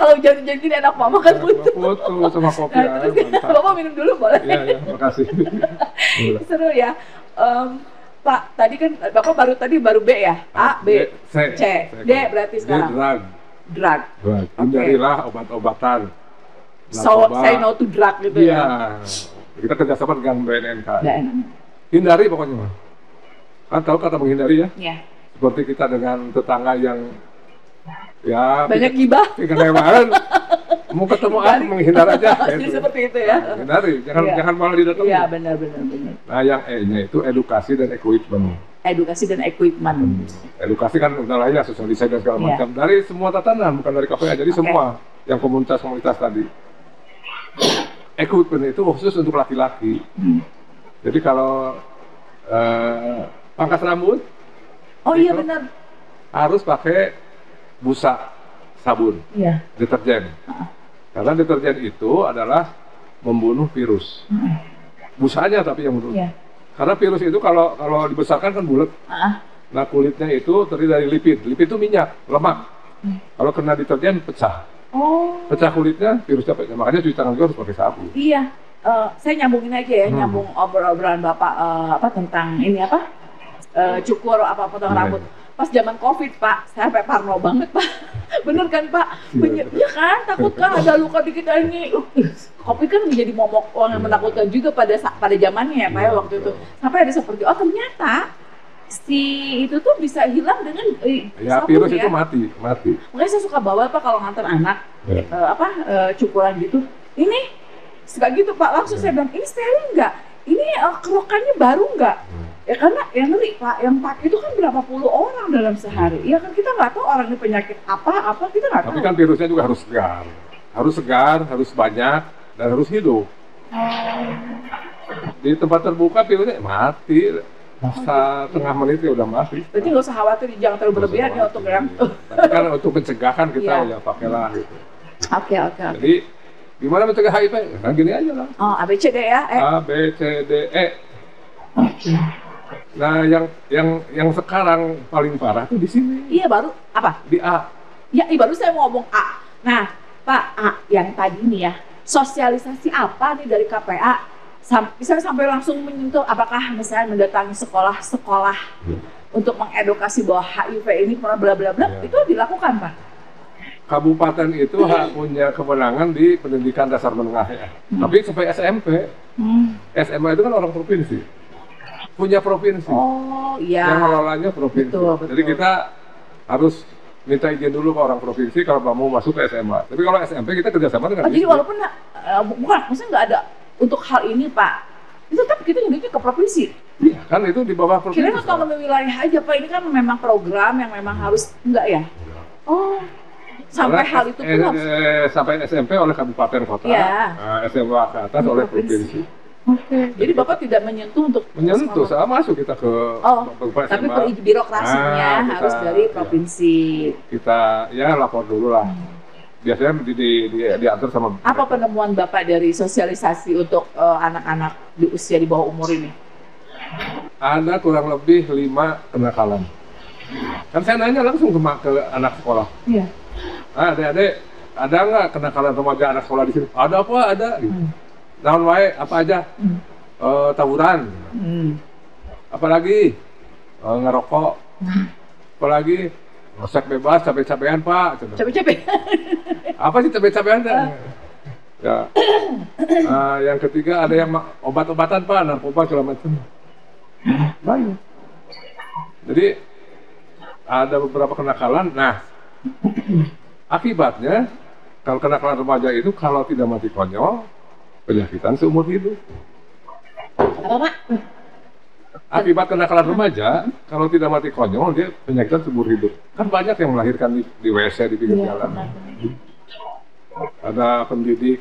Kalau hujan-hujan gini enak Pak makan putu. Foto sama kopi. Nah, terus Mantap. Bapak minum dulu boleh? Iya, iya, makasih. Seru ya. Pak, tadi kan Bapak baru B ya? A, B, C, D berarti Dia sekarang. drug. Drug. Drug. Oke. Hindarilah obat-obatan. So, Narkoba. say no to drug gitu Iya. ya. Kita kerjasama dengan BNNK. Nggak enak. Hindari pokoknya, Mas. Kan tahu kata menghindari ya? Iya. Seperti kita dengan tetangga yang ya Banyak gibah. kelewaran, mau ketemu menghindar aja. Jadi gitu. seperti itu ya. Hindari, Iya. jangan malah didatangi. Iya, benar. Nah, yang E-nya itu edukasi dan equipment. Edukasi dan equipment. Edukasi kan udah lah ya, sosialisasi dan segala Iya. macam. Dari semua tatanan, bukan dari KPA. Jadi Oke. semua yang komunitas-komunitas tadi. Equipment itu khusus untuk laki-laki. Jadi kalau pangkas rambut Oh iya Itu. benar. harus pakai busa sabun, Iya. deterjen. Karena deterjen itu adalah membunuh virus. Busanya tapi yang membunuh. Iya. Karena virus itu kalau dibesarkan kan bulat. Ah, Nah, kulitnya itu terdiri dari lipid. Lipid itu minyak, lemak. Kalau kena deterjen pecah. Oh. Pecah kulitnya, virusnya pecah. Makanya cuci tangan juga harus pakai sabun. Iya. Saya nyambungin aja ya, nyambung obrolan Bapak tentang ini cukur potong Iya. rambut. Pas zaman Covid, Pak, saya sampai parno banget, Pak. Bener kan, Pak? Iya kan, takut kan ada luka dikit ini. Covid kan menjadi momok yang menakutkan juga pada zamannya ya, Pak ya waktu itu. Sampai ada seperti Iya. ternyata si itu tuh bisa hilang dengan Ya, sabun virus ya. itu mati. Makanya saya suka bawa Pak kalau nganter anak Ya. cukuran gitu. Ini suka gitu Pak, langsung saya bilang ini steril nggak? Ini kerokannya baru nggak? Ya karena yang ngeri Pak, yang pakai itu kan berapa puluh orang dalam sehari. Ya kan kita nggak tahu orang ini penyakit apa kita nggak tahu. Tapi kan virusnya juga harus segar. Harus segar, harus banyak, dan harus hidup. Di tempat terbuka virusnya mati. Setengah menit ya udah mati. Berarti nggak usah khawatir, jangan terlalu berlebihan ya untuk yang. Tapi kan untuk pencegahan kita Iya. ya pakailah gitu. Oke. Jadi gimana mencegah HIV? Kan gini aja lah. Oh, ABCD ya. A, B, C, D, E. Nah, yang sekarang paling parah tuh di sini, Iya baru apa? di A. Ya, baru saya mau ngomong A. Nah, Pak A, yang tadi nih ya, sosialisasi apa nih dari KPA? Misalnya sampai langsung menyentuh, apakah misalnya mendatangi sekolah-sekolah untuk mengedukasi bahwa HIV ini bla bla bla, Ya. itu dilakukan, Pak? Kabupaten itu punya kewenangan di pendidikan dasar menengah ya. Tapi sampai SMP, SMA itu kan orang provinsi. Punya provinsi. Oh, iya. Yang mengelolanya provinsi. Betul. Jadi kita harus minta izin dulu ke orang provinsi kalau mau masuk ke SMA. Tapi kalau SMP kita kerjasama dengan Oh, jadi distrik. walaupun bukan, maksudnya nggak ada untuk hal ini, Pak. Itu tetap kita nyuruhnya ke provinsi. Iya, kan itu di bawah provinsi. Kirain otonomi wilayah aja, Pak. Ini kan memang program yang memang harus enggak ya? Oh. Sampai Karena hal itu pun harus. sampai SMP oleh kabupaten kota, Iya. SMA ke atas oleh Provinsi. provinsi. Oke. Jadi Bapak tidak menyentuh untuk Menyentuh, saya masuk kita ke tapi SMA. birokrasinya Kita- harus dari iya. provinsi. Kita ya lapor dulu lah. Biasanya diatur sama Apa penemuan Bapak dari sosialisasi untuk anak-anak di usia di bawah umur ini? ada kurang lebih 5 kenakalan. Kan saya nanya langsung ke anak sekolah. Iya. Adik-adik, ada nggak kenakalan remaja anak sekolah di sini? Ada apa? Ada. Gitu. Naon wae, apa aja? Tawuran. Apalagi ngerokok. Apalagi seks bebas, capek-capekan Pak. Capek-capek. Apa sih capek-capekan? Ya. Yang ketiga ada yang obat-obatan Pak, narkoba segala macam. Banyak. Jadi ada beberapa kenakalan. Nah, akibatnya kalau kenakalan remaja itu kalau tidak mati konyol, penyakitan seumur hidup. Apa Pak? Akibat kenakalan remaja, kalau tidak mati konyol, dia penyakitan seumur hidup. Kan banyak yang melahirkan di WC di pinggir jalan. Ada pendidik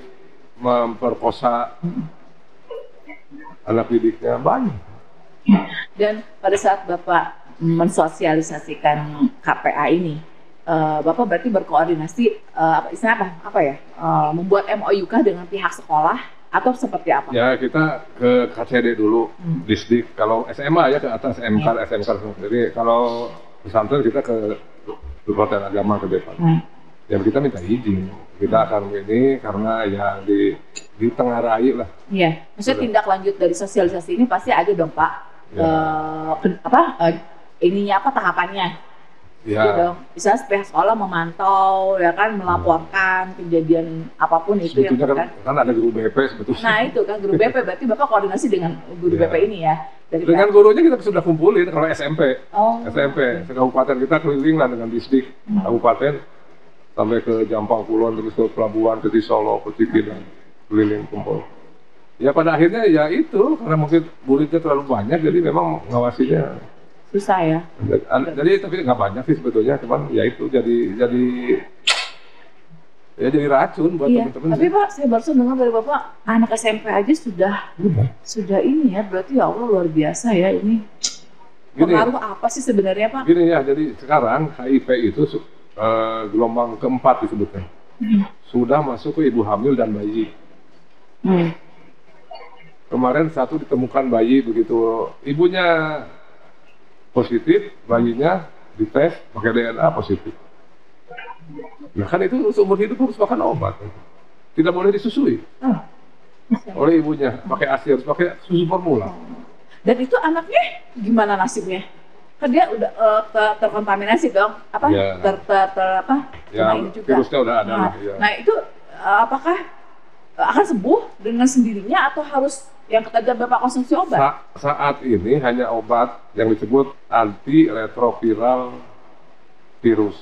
memperkosa anak didiknya, banyak. Dan pada saat Bapak mensosialisasikan KPA ini, Bapak berarti berkoordinasi istilahnya apa ya? Membuat MOU kah dengan pihak sekolah atau seperti apa? Ya kita ke KCD dulu, Disdik. Kalau SMA ya ke atas MK, SMK. Jadi kalau pesantren kita ke Hotel Agama ke depan. Ya kita minta izin. Kita akan ini karena ya di tengah rai lah. Iya. Maksudnya tindak lanjut dari sosialisasi ini pasti ada dong Pak. Ya. Ininya apa tahapannya? Ya. Gitu dong. Misalnya pihak sekolah memantau, ya kan, melaporkan kejadian apapun itu ya kan ada guru BP sebetulnya. Nah itu kan guru BP, berarti Bapak koordinasi dengan guru BP ini ya? Dengan gurunya kita sudah kumpulin kalau SMP. SMP, Okay. Kabupaten kita keliling lah dengan Disdik Kabupaten sampai ke Jampang Kulon, terus ke Pelabuhan, ke Solo, ke Tiki dan keliling kumpul. Ya pada akhirnya ya itu, karena mungkin muridnya terlalu banyak, jadi memang ngawasinya susah ya. Jadi tapi nggak banyak sih sebetulnya, cuman ya itu jadi racun buat teman-teman. Tapi Pak, saya baru dengar dari Bapak anak SMP aja sudah ini ya, berarti ya Allah luar biasa ya ini. Pengaruh apa sih sebenarnya Pak? Gini ya, jadi sekarang HIV itu gelombang keempat disebutkan. Sudah masuk ke ibu hamil dan bayi. Kemarin satu ditemukan bayi begitu ibunya positif, bayinya dites pakai DNA positif. Nah kan itu seumur hidup harus makan obat, tidak boleh disusui oleh ibunya, pakai ASI, harus pakai susu formula. Dan itu anaknya gimana nasibnya? Kan dia udah terkontaminasi dong, apa? Ya. Ya, ini juga. virusnya udah ada. Nah itu apakah akan sembuh dengan sendirinya atau harus yang ketagihan Bapak konsumsi obat? Saat ini hanya obat yang disebut antiretroviral virus,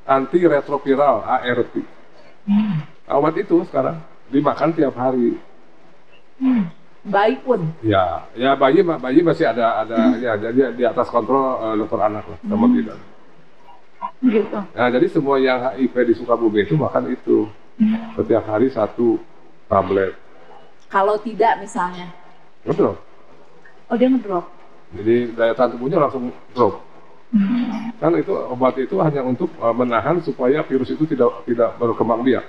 antiretroviral ARV. Obat itu sekarang dimakan tiap hari. Bayi pun? Ya bayi masih ada ya, jadi di atas kontrol dokter anak lah, sama bidan. Gitu. Nah jadi semua yang HIV di Sukabumi itu makan itu setiap hari 1 tablet. Kalau tidak misalnya? Ngedrop. Oh dia ngedrop? Jadi daya tahan tubuhnya langsung drop. Kan itu obat itu hanya untuk menahan supaya virus itu tidak berkembang biak.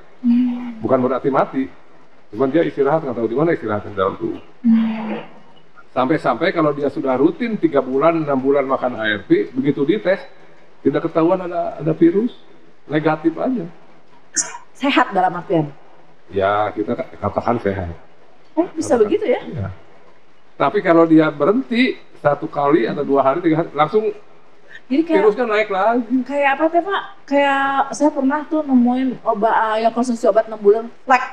Bukan berarti mati. Cuman dia istirahat, nggak tahu di mana istirahat di dalam tubuh. Sampai-sampai kalau dia sudah rutin 3 bulan, 6 bulan makan ARV, begitu dites tidak ketahuan ada virus, negatif aja. Sehat dalam artian? Ya kita katakan sehat. Oh bisa begitu ya? Ya. Tapi kalau dia berhenti 1 kali atau 2 hari, 3 hari langsung jadi kayak, virusnya naik lagi. Kayak apa teh Pak? Kayak saya pernah tuh nemuin obat yang konsumsi obat 6 bulan flek.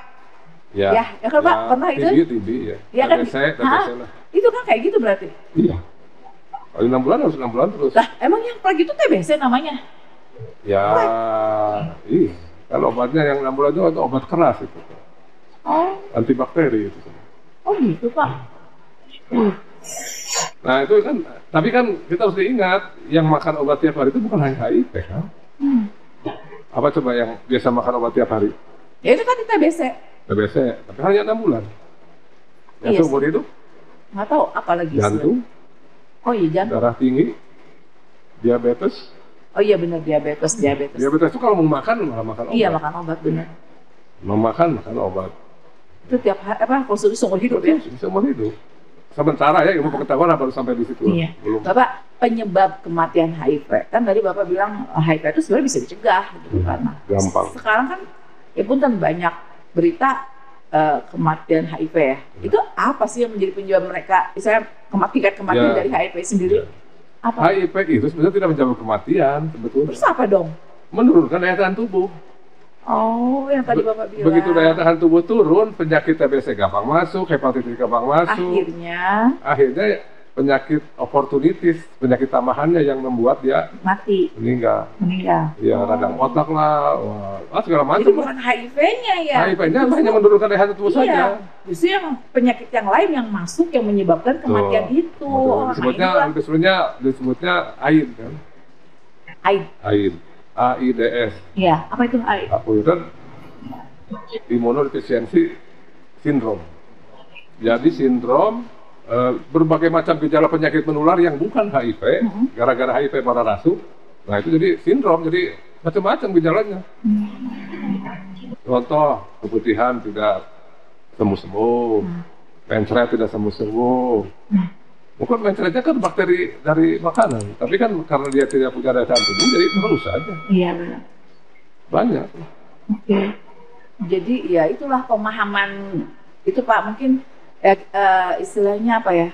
Ya kan Pak? Pernah itu? TB ya. Ya kan? lah. Itu kan kayak gitu berarti? Iya. Kalau 6 bulan harus 6 bulan terus. Lah emang yang flek itu TBC namanya? Ya, iya. Kalau obatnya yang 6 bulan itu obat keras itu. Oh. Antibakteri itu. Oh gitu Pak. Nah itu kan, tapi kan kita harus diingat yang makan obat tiap hari itu bukan hanya HIV kan? Apa coba yang biasa makan obat tiap hari? Ya itu kan TBC. TBC, tapi hanya 6 bulan. Yang seumur hidup? Nggak tahu apa lagi. Jantung. Oh iya jantung. Darah tinggi, diabetes. Oh iya benar diabetes. Diabetes itu kalau mau makan malah makan obat. Iya makan obat benar. Mau makan obat. Itu tiap hari konsumsi seumur hidup ya? Seumur hidup. Sementara ya ilmu pengetahuan baru sampai di situ. Iya. Belum. Bapak penyebab kematian HIV kan tadi Bapak bilang HIV itu sebenarnya bisa dicegah gitu kan. Gampang. Sekarang kan ya pun kan banyak berita kematian HIV ya. Itu apa sih yang menjadi penyebab mereka misalnya tingkat kematian dari HIV sendiri? Apa? HIV itu sebenarnya tidak menjawab kematian sebetulnya. Terus apa dong? Menurunkan daya tahan tubuh. Oh, yang tadi Bapak bilang. Begitu daya tahan tubuh turun, penyakit TBC gampang masuk, hepatitis gampang masuk. Akhirnya penyakit opportunitis, penyakit tambahannya yang membuat dia mati, meninggal. Ya, radang otak lah, segala macam. Itu bukan HIV-nya ya? HIV-nya hanya menurunkan daya tahan tubuh saja. Justru yang penyakit yang lain yang masuk yang menyebabkan kematian itu. Disebutnya AIDS kan? AIDS. AIDS. Iya, apa itu AIDS? Acquired Immunodeficiency Syndrome. Jadi sindrom berbagai macam gejala penyakit menular yang bukan HIV, gara-gara HIV pada rasuk. Nah itu jadi sindrom, jadi macam-macam gejalanya. Contoh, keputihan tidak sembuh-sembuh, mencret tidak sembuh-sembuh. Mungkin mencretnya kan bakteri dari makanan, tapi kan karena dia tidak punya daya tahan tubuh, jadi terus saja. Iya benar. Banyak. Oke. Jadi ya itulah pemahaman itu Pak, mungkin istilahnya apa ya?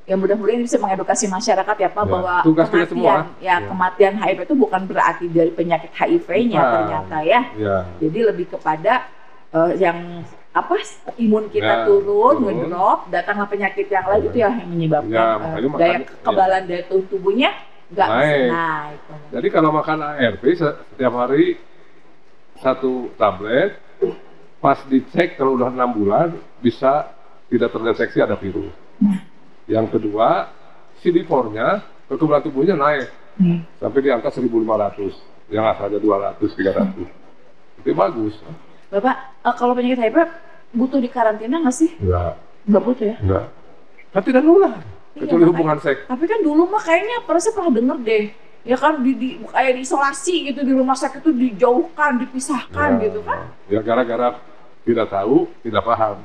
Ya mudah-mudahan bisa mengedukasi masyarakat ya Pak, bahwa tugas kita semua. Kematian HIV itu bukan berarti dari penyakit HIV-nya ternyata ya. Jadi lebih kepada yang imun kita turun, ngedrop, datanglah penyakit yang lain itu yang menyebabkan daya kekebalan daya tubuhnya nggak naik. Jadi kalau makan ARV setiap hari 1 tablet, pas dicek kalau udah 6 bulan bisa tidak terdeteksi ada virus. Yang kedua, CD4-nya, kekebalan tubuhnya naik sampai di angka 1.500, yang asalnya 200, 300. Itu bagus. Bapak, kalau penyakit HIV butuh dikarantina nggak sih? Nggak butuh ya? Nggak. Kan tidak nular, kecuali hubungan seks. Tapi kan dulu mah kayaknya saya pernah denger deh, ya kan kayak diisolasi gitu di rumah sakit itu, dijauhkan, dipisahkan gitu kan? Ya gara-gara tidak tahu, tidak paham.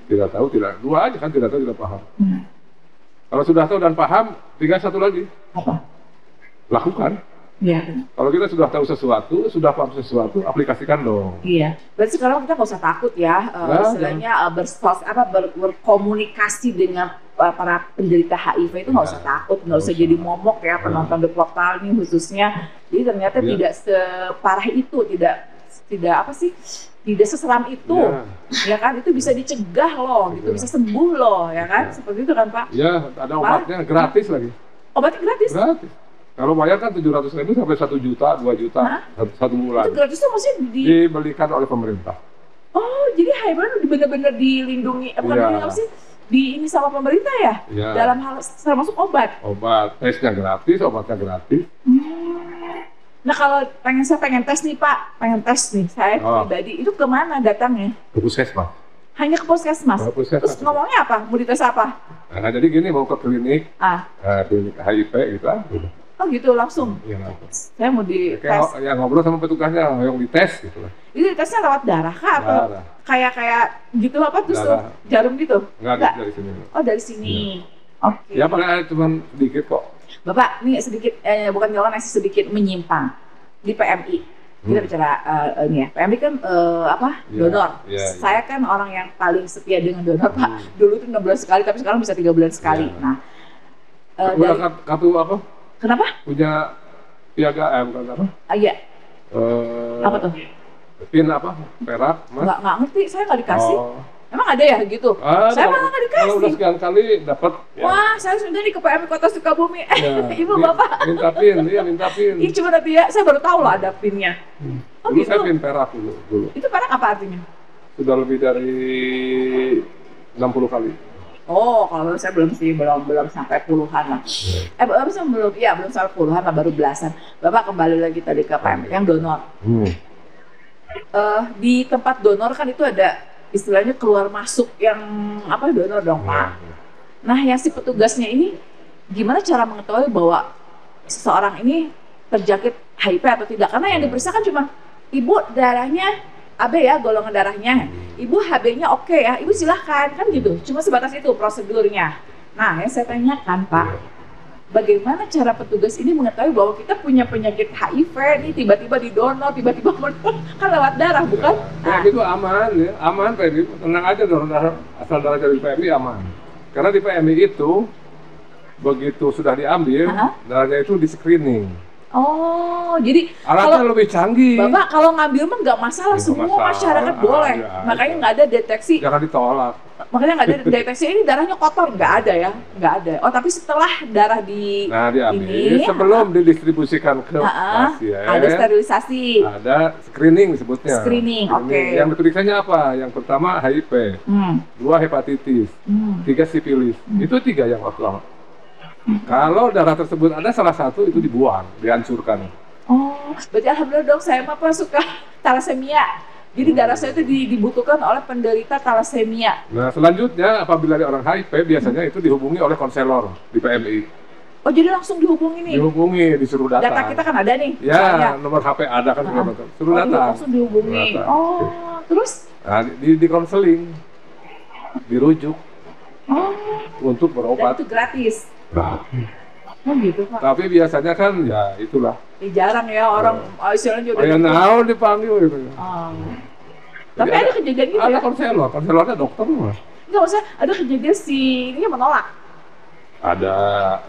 Tidak tahu, dua aja kan, tidak tahu, tidak paham. Kalau sudah tahu dan paham, tinggal satu lagi. Apa? Lakukan. Iya. Kalau kita sudah tahu sesuatu, sudah paham sesuatu, aplikasikan dong. Iya. Berarti sekarang kita nggak usah takut ya, istilahnya berkomunikasi dengan para penderita HIV itu nggak usah takut, nggak usah jadi momok ya, penonton The Portal ini khususnya. Jadi ternyata tidak separah itu, tidak seseram itu, ya kan? Itu bisa dicegah loh, gitu, bisa sembuh loh, ya kan? Seperti itu kan Pak? Ya, ada obatnya gratis lagi. Obatnya gratis? Gratis. Kalau bayar kan 700.000 sampai 1 juta, 2 juta, satu bulan. Itu gratis tuh maksudnya dibelikan oleh pemerintah. Oh, jadi HIV benar-benar dilindungi, apa sih? Ini sama pemerintah ya? Dalam hal termasuk obat? Obat, tesnya gratis, obatnya gratis. Nah kalau saya pengen tes nih Pak, saya pribadi, itu kemana datangnya? Ke puskesmas. Hanya ke puskesmas? Terus ngomongnya apa? Mau dites apa? Nah jadi gini, mau ke klinik, klinik HIV gitu lah. Oh gitu, langsung? Iya langsung. Saya mau dites? Ya ngobrol sama petugasnya, yang dites gitu lah. Itu ditesnya lewat darah kah? Atau kayak gitu apa terus jarum gitu? Enggak, dari sini. Oh dari sini. Oke. Ya paling cuma sedikit kok. Bapak, ini sedikit, bukan jalan sedikit menyimpang di PMI. Kita bicara ini ya, PMI kan donor. Saya kan orang yang paling setia dengan donor Pak. Dulu itu 6 bulan sekali, tapi sekarang bisa 3 bulan sekali. Nah, kartu apa? Kenapa? Punya piagam kan apa? Iya. Apa tuh? PIN apa? Perak, Mas? Nggak ngerti, saya nggak dikasih. Emang ada ya gitu? Saya malah nggak dikasih. Kalau udah sekian kali dapat. Wah, saya sudah nih ke PMI Kota Sukabumi. Ibu bapak. Minta PIN, minta PIN. Iya cuma nanti ya, saya baru tahu loh ada PIN-nya. Oh dulu gitu. Saya PIN perak dulu. Itu perak apa artinya? Sudah lebih dari 60 kali. Oh, kalau saya belum sampai puluhan lah. Belum sampai puluhan lah, baru belasan. Bapak kembali lagi tadi ke PMI yang donor. Di tempat donor kan itu ada istilahnya keluar masuk yang donor dong Pak. Nah yang si petugasnya ini gimana cara mengetahui bahwa seseorang ini terjangkit HIV atau tidak? Karena yang diperiksakan cuma ibu darahnya AB ya, golongan darahnya, ibu HB-nya oke ya, ibu silahkan kan gitu. Cuma sebatas itu prosedurnya. Nah yang saya tanyakan Pak, bagaimana cara petugas ini mengetahui bahwa kita punya penyakit HIV nih, tiba-tiba didonor, tiba-tiba kan lewat darah, bukan? PMI itu aman ya, aman PMI, tenang aja donor darah, asal darah dari PMI aman. Karena di PMI itu, begitu sudah diambil, darahnya itu di screening. Oh, jadi alatnya lebih canggih. Bapak kalau ngambil mah nggak masalah, semua masyarakat boleh. Makanya nggak ada deteksi. Jangan ditolak. Makanya nggak ada deteksi ini darahnya kotor, nggak ada ya, nggak ada. Oh tapi setelah darah diambil, ini sebelum didistribusikan ke pasien, ada sterilisasi, ada screening disebutnya. Screening, oke. Yang diperiksanya apa? Yang pertama HIV, 2 hepatitis, 3 sifilis. Itu 3 yang pertama. Kalau darah tersebut ada salah satu itu dibuang, dihancurkan. Oh, berarti alhamdulillah dong saya mah suka talasemia. Jadi darah saya itu dibutuhkan oleh penderita talasemia. Nah selanjutnya apabila ada orang HIV biasanya itu dihubungi oleh konselor di PMI. Oh jadi langsung dihubungi nih? Dihubungi, disuruh datang. Data kita kan ada nih. Ya, nomor HP ada kan, suruh datang. Langsung dihubungi. Oh, terus? Nah, di konseling, dirujuk untuk berobat. Dan itu gratis. Gratis. Oh gitu Pak. Tapi biasanya kan ya itulah. Jarang ya orang istilahnya udah. Kayak naon dipanggil gitu. Tapi ada kejadian gitu ada ya? konselornya dokter mah. Enggak usah, ada kejadian si ini menolak. Ada,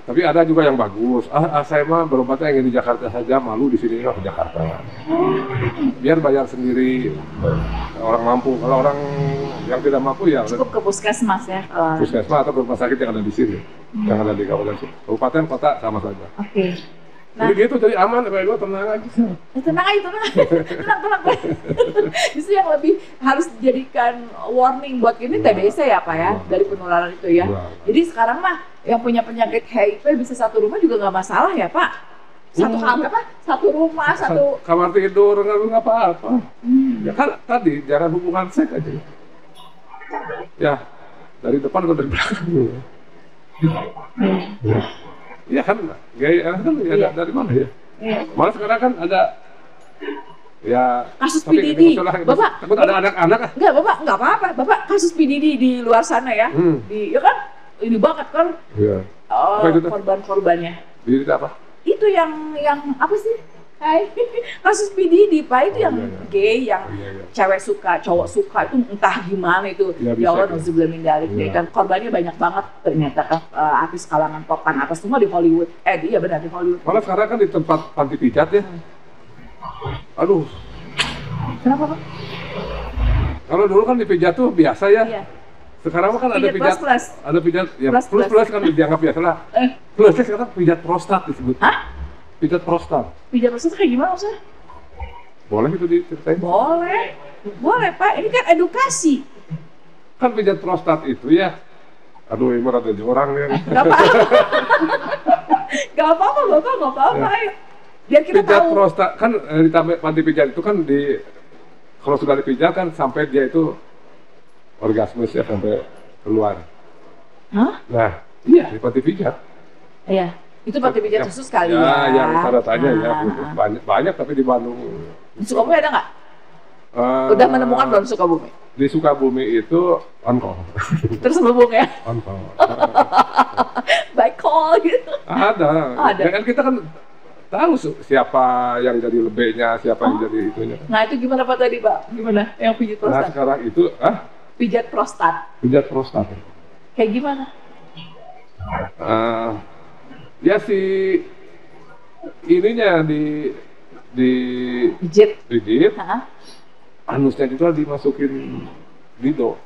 tapi ada juga yang bagus. Saya mah berobatnya ingin di Jakarta saja, malu di sini ke Jakarta. Biar bayar sendiri orang mampu. Kalau orang yang tidak mampu ya cukup ke puskesmas ya. Puskesmas atau ke rumah sakit yang ada di sini, yang ada di kabupaten kota sama saja. Oke. Nah, jadi gitu, jadi aman, kayak gue tenang aja. Tenang aja, tenang. Justru yang lebih harus dijadikan warning buat ini TBC ya Pak ya, dari penularan itu ya. Jadi sekarang mah yang punya penyakit HIV bisa satu rumah juga nggak masalah ya Pak. Satu kamar apa? Satu rumah, satu kamar tidur nggak apa-apa. Ya kan tadi jangan hubungan seks aja. Ya dari depan atau dari belakang. Iya kan, gaya kan ya dari mana ya? Malah sekarang kan ada ya kasus PDD. Bapak takut ada anak-anak. Enggak, Bapak enggak apa-apa. Bapak kasus PDD di luar sana ya. Ya kan ini banget kan. Iya. Korban-korbannya. PDD apa? Itu yang apa sih? Kasus PDD Pak, itu yang gay, yang cewek suka, cowok suka, itu entah gimana itu. Ya Allah, nauzubillah min dzalik. Dan korbannya banyak banget ternyata artis kalangan papan atas semua di Hollywood. Iya benar di Hollywood. Malah sekarang kan di tempat panti pijat ya. Aduh. Kenapa Pak? Kalau dulu kan di pijat tuh biasa ya. Iya. Sekarang kan ada pijat plus. Ada pijat ya plus kan dianggap biasa lah. Plusnya sekarang pijat prostat disebut. Hah? Pijat prostat. Pijat prostat kayak gimana maksudnya? Boleh itu diceritain? Boleh Pak, ini kan edukasi. Kan pijat prostat itu ya. Aduh, ini ada orang ya. Gak apa-apa Bapak, gak apa-apa ya. Biar kita pijat tahu. Prostat kan di panti pijat itu kan kalau sudah dipijat kan sampai dia itu orgasmus ya sampai keluar. Hah? Nah, iya di panti pijat. Iya. Itu panti pijat khusus kali ya. Ya, yang syarat-syaratnya ya banyak tapi di Bandung. Di Sukabumi ada nggak? Udah menemukan belum Sukabumi? Di Sukabumi itu on call. Terselubung ya? On call. By call gitu. Ada. Dan kita kan tahu siapa yang jadi lebihnya, siapa yang jadi itunya. Nah itu gimana Pak tadi Pak? Gimana yang pijat prostat? Nah sekarang itu pijat prostat. Pijat prostat. Kayak gimana? Ya si ininya di pijit, anusnya juga dimasukin dildo,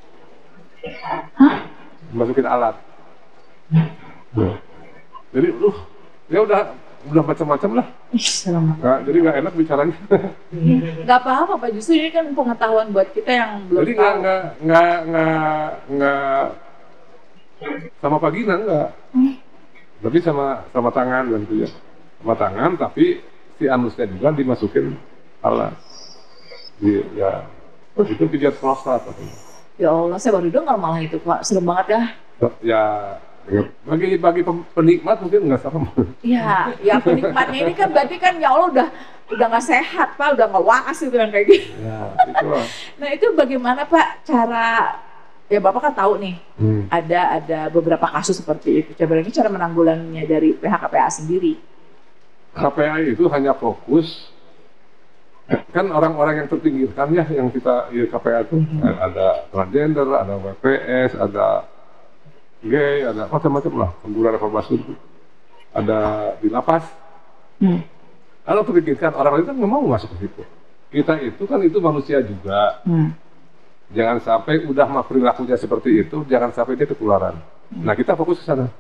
dimasukin alat. Jadi ya udah macam-macam lah. Nah, jadi nggak enak bicaranya. Nggak apa-apa Pak, justru ini kan pengetahuan buat kita yang belum jadi tahu. Nggak sama vagina nggak. Tapi sama tangan dan gitu ya. Sama tangan tapi si anusnya juga dimasukin alat. Ya. Itu pijat prostat. Ya Allah, saya baru dengar malah itu Pak. Serem banget ya. Ya bagi penikmat mungkin nggak sama. Ya penikmatnya ini kan berarti kan ya Allah udah nggak sehat Pak, udah nggak waras itu yang kayak gitu. Ya, itulah. Nah itu bagaimana Pak cara, ya Bapak kan tahu nih ada beberapa kasus seperti itu. Coba ini cara menanggulanginya dari pihak KPA sendiri. KPA itu hanya fokus kan orang-orang yang terpinggirkan ya yang kita KPA itu ada transgender, ada WPS, ada gay, ada macam-macam lah, pengguna reformasi itu ada di lapas. Kalau terpikirkan orang lain kan nggak mau masuk ke situ. Kita itu kan itu manusia juga. Jangan sampai udah perilakunya seperti itu, jangan sampai dia ketularan. Nah kita fokus ke sana.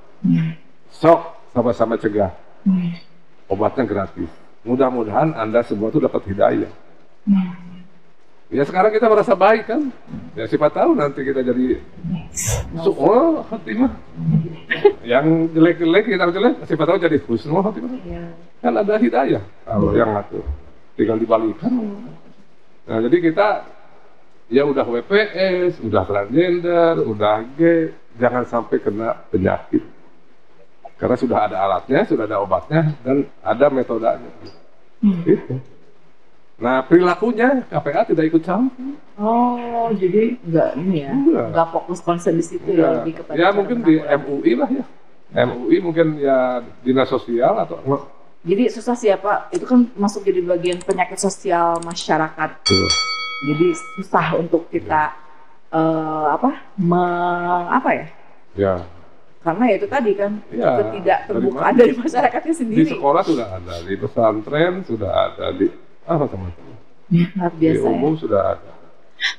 Sok sama-sama cegah. Obatnya gratis. Mudah-mudahan Anda semua itu dapat hidayah. Ya sekarang kita merasa baik kan, ya siapa tahu nanti kita jadi khotimah. Yang jelek-jelek kita jelek, siapa tahu jadi husnul khotimah. Kan ada hidayah kalau yang ngatur, tinggal dibalikan. Nah jadi kita ya udah WPS, udah transgender, udah gay, jangan sampai kena penyakit. Karena sudah ada alatnya, sudah ada obatnya, dan ada metodenya. Gitu. Nah, perilakunya KPA tidak ikut campur. Oh, jadi nggak ini ya, nggak fokus concern di situ ya, lebih kepada ya mungkin di MUI lah ya. MUI mungkin ya dinas sosial atau jadi susah sih ya Pak, itu kan masuk jadi bagian penyakit sosial masyarakat. Jadi susah untuk kita apa ya? Ya. Karena ya itu tadi kan ya, tidak terbuka dari masyarakatnya sendiri. Di sekolah sudah ada, di pesantren sudah ada, di teman-teman. Luar biasa. Di umum sudah ada.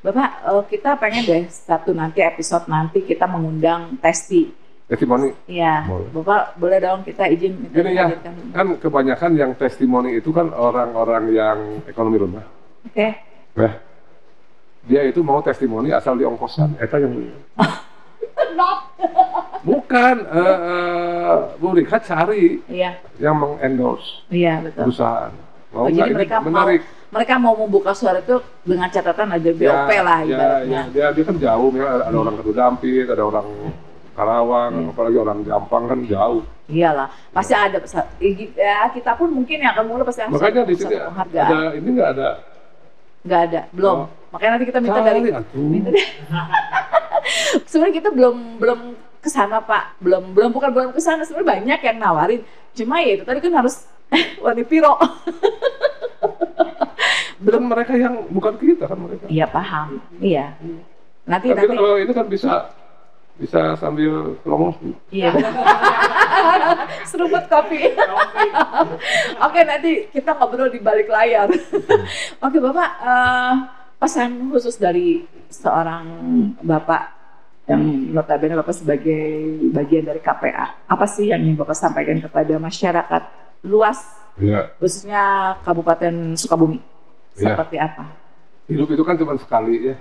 Bapak, kita pengen deh episode nanti kita mengundang testimoni. Iya. Bapak boleh dong kita izin. Gini ya, kan kebanyakan yang testimoni itu kan orang-orang yang ekonomi rendah. Oke. Nah, dia itu mau testimoni asal diongkosan, eta yang bukan, Bu Rika cari yang mengendorse perusahaan. Mau jadi mereka mau membuka suara itu dengan catatan ada BOP lah ibaratnya. Dia kan jauh, ada orang Ketu Dampit, ada orang Karawang, apalagi orang Jampang kan jauh. Iyalah, pasti ada. Ya, kita pun mungkin yang akan mulai pasti ada. Makanya di sini ada ini nggak ada. Nggak ada, belum. Makanya nanti kita minta dari. Sebenarnya kita belum kesana Pak, belum kesana. Sebenarnya banyak yang nawarin. Cuma ya itu tadi kan harus wani piro. Belum mereka yang bukan kita kan mereka. Iya paham, iya. Nanti kalau itu kan bisa sambil promosi. Iya. Seruput kopi. Oke, nanti kita ngobrol di balik layar. Oke Bapak, pesan khusus dari seorang Bapak yang notabene Bapak sebagai bagian dari KPA, apa sih yang ingin Bapak sampaikan kepada masyarakat luas, khususnya Kabupaten Sukabumi? Seperti apa? Hidup itu kan cuma sekali ya.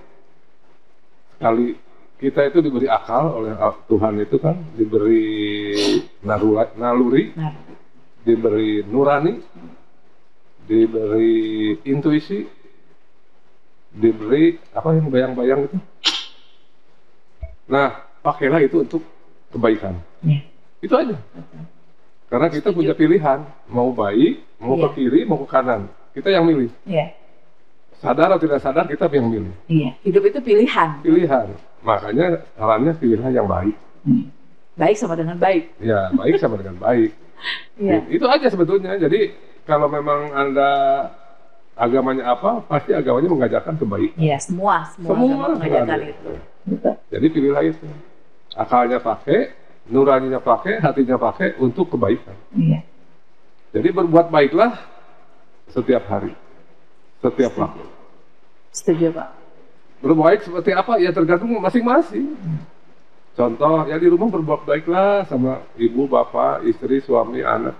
Sekali. Kita itu diberi akal oleh Tuhan itu kan, diberi naluri, diberi nurani, diberi intuisi, diberi apa yang bayang-bayang itu. Nah, pakailah itu untuk kebaikan. Itu aja. Karena kita punya pilihan, mau baik, mau ke kiri, mau ke kanan. Kita yang milih. Sadar atau tidak sadar kita yang milih. Hidup itu pilihan. Pilihan. Makanya sarannya pilihlah yang baik. Baik sama dengan baik. Ya, baik sama dengan baik. Itu aja sebetulnya. Jadi kalau memang Anda agamanya apa, pasti agamanya mengajarkan kebaikan. Iya, semua mengajarkan itu. Jadi pilihlah itu. Akalnya pakai, nuraninya pakai, hatinya pakai untuk kebaikan. Jadi berbuat baiklah setiap hari, setiap waktu. Setuju Pak. Berbaik seperti apa? Ya tergantung masing-masing. Contoh, ya di rumah berbuat baiklah sama ibu, bapak, istri, suami, anak,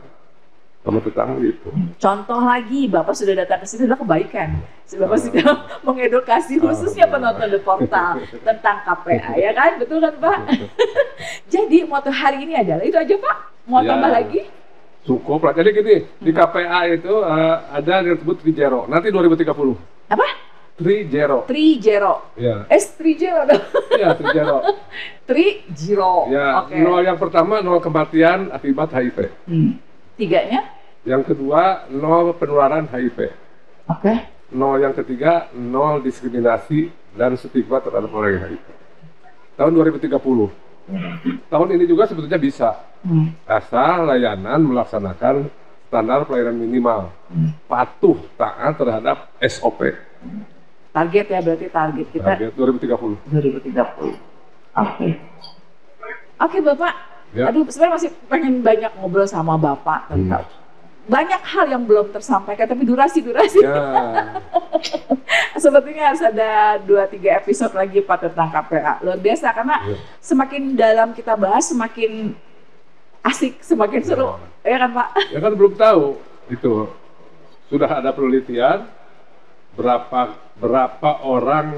sama tetangga gitu. Contoh lagi, Bapak sudah datang ke sini adalah kebaikan. Bapak sudah mengedukasi khususnya penonton The Portal tentang KPA, ya kan? Betul kan Pak? Jadi moto hari ini adalah itu aja Pak? Mau tambah lagi? Cukup lah. Jadi gini, di KPA itu ada yang disebut Trijero. Nanti 2030. Apa? Trijero. Ya. Trijero dong. Iya, Trijero. Trijero. Ya, nol yang pertama nol kematian akibat HIV. Tiganya? Yang kedua nol penularan HIV. Nol yang ketiga nol diskriminasi dan stigma terhadap orang yang HIV. Tahun 2030. Tahun ini juga sebetulnya bisa. Asal layanan melaksanakan standar pelayanan minimal. Patuh taat terhadap SOP. Target ya, berarti target kita. Target 2030. Oke Bapak. Aduh, sebenarnya masih pengen banyak ngobrol sama Bapak tentang banyak hal yang belum tersampaikan, tapi durasi. Sepertinya harus ada 2-3 episode lagi Pak tentang KPA. Luar biasa, karena semakin dalam kita bahas, semakin asik, semakin seru. Ya kan Pak? Ya kan belum tahu itu. Sudah ada penelitian berapa orang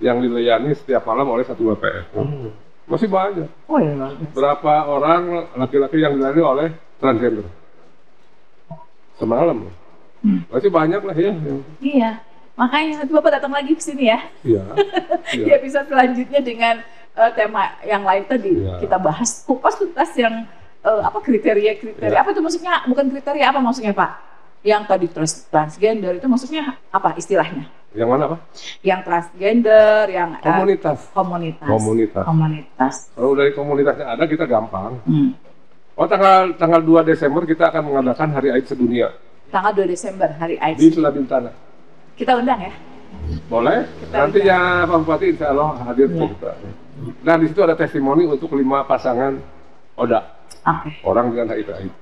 yang dilayani setiap malam oleh satu BPS. Masih banyak. Berapa orang laki-laki yang dilayani oleh transgender semalam? Masih banyak lah ya. Iya, makanya nanti Bapak datang lagi ke sini ya. Iya. Di episode selanjutnya dengan tema yang lain tadi kita bahas kupas tuntas yang apa kriteria apa itu maksudnya? Bukan kriteria, apa maksudnya Pak? Yang tadi transgender itu maksudnya apa istilahnya? Yang mana Pak? Yang transgender, yang komunitas. Kalau dari komunitasnya ada kita gampang. Oh, tanggal 2 Desember kita akan mengadakan Hari AIDS sedunia. Tanggal 2 Desember Hari AIDS. Di Selabintana. Kita undang ya? Boleh. Nanti ya Pak Bupati insya Allah hadir kita. Dan di situ ada testimoni untuk 5 pasangan ODA. Orang dengan HIV/AIDS.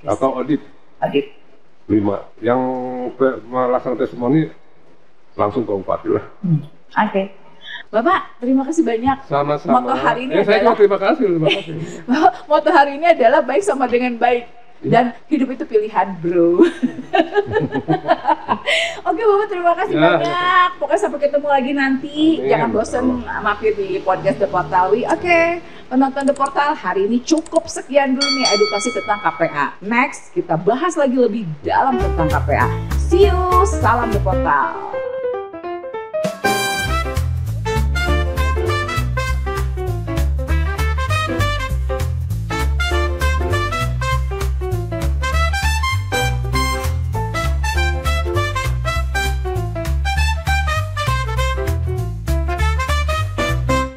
Atau ODIP. 5. Yang melaksanakan testimoni langsung ke Bupati lah. Bapak, terima kasih banyak. Sama-sama. Moto hari ini saya juga terima kasih. Moto hari ini adalah baik sama dengan baik. Dan hidup itu pilihan, bro. Oke, Bapak, terima kasih banyak. Pokoknya sampai ketemu lagi nanti. Jangan bosan mampir di podcast The Portalwi. Oke, penonton The Portal, hari ini cukup sekian dulu nih edukasi tentang KPA. Next, kita bahas lagi lebih dalam tentang KPA. See you, salam The Portal.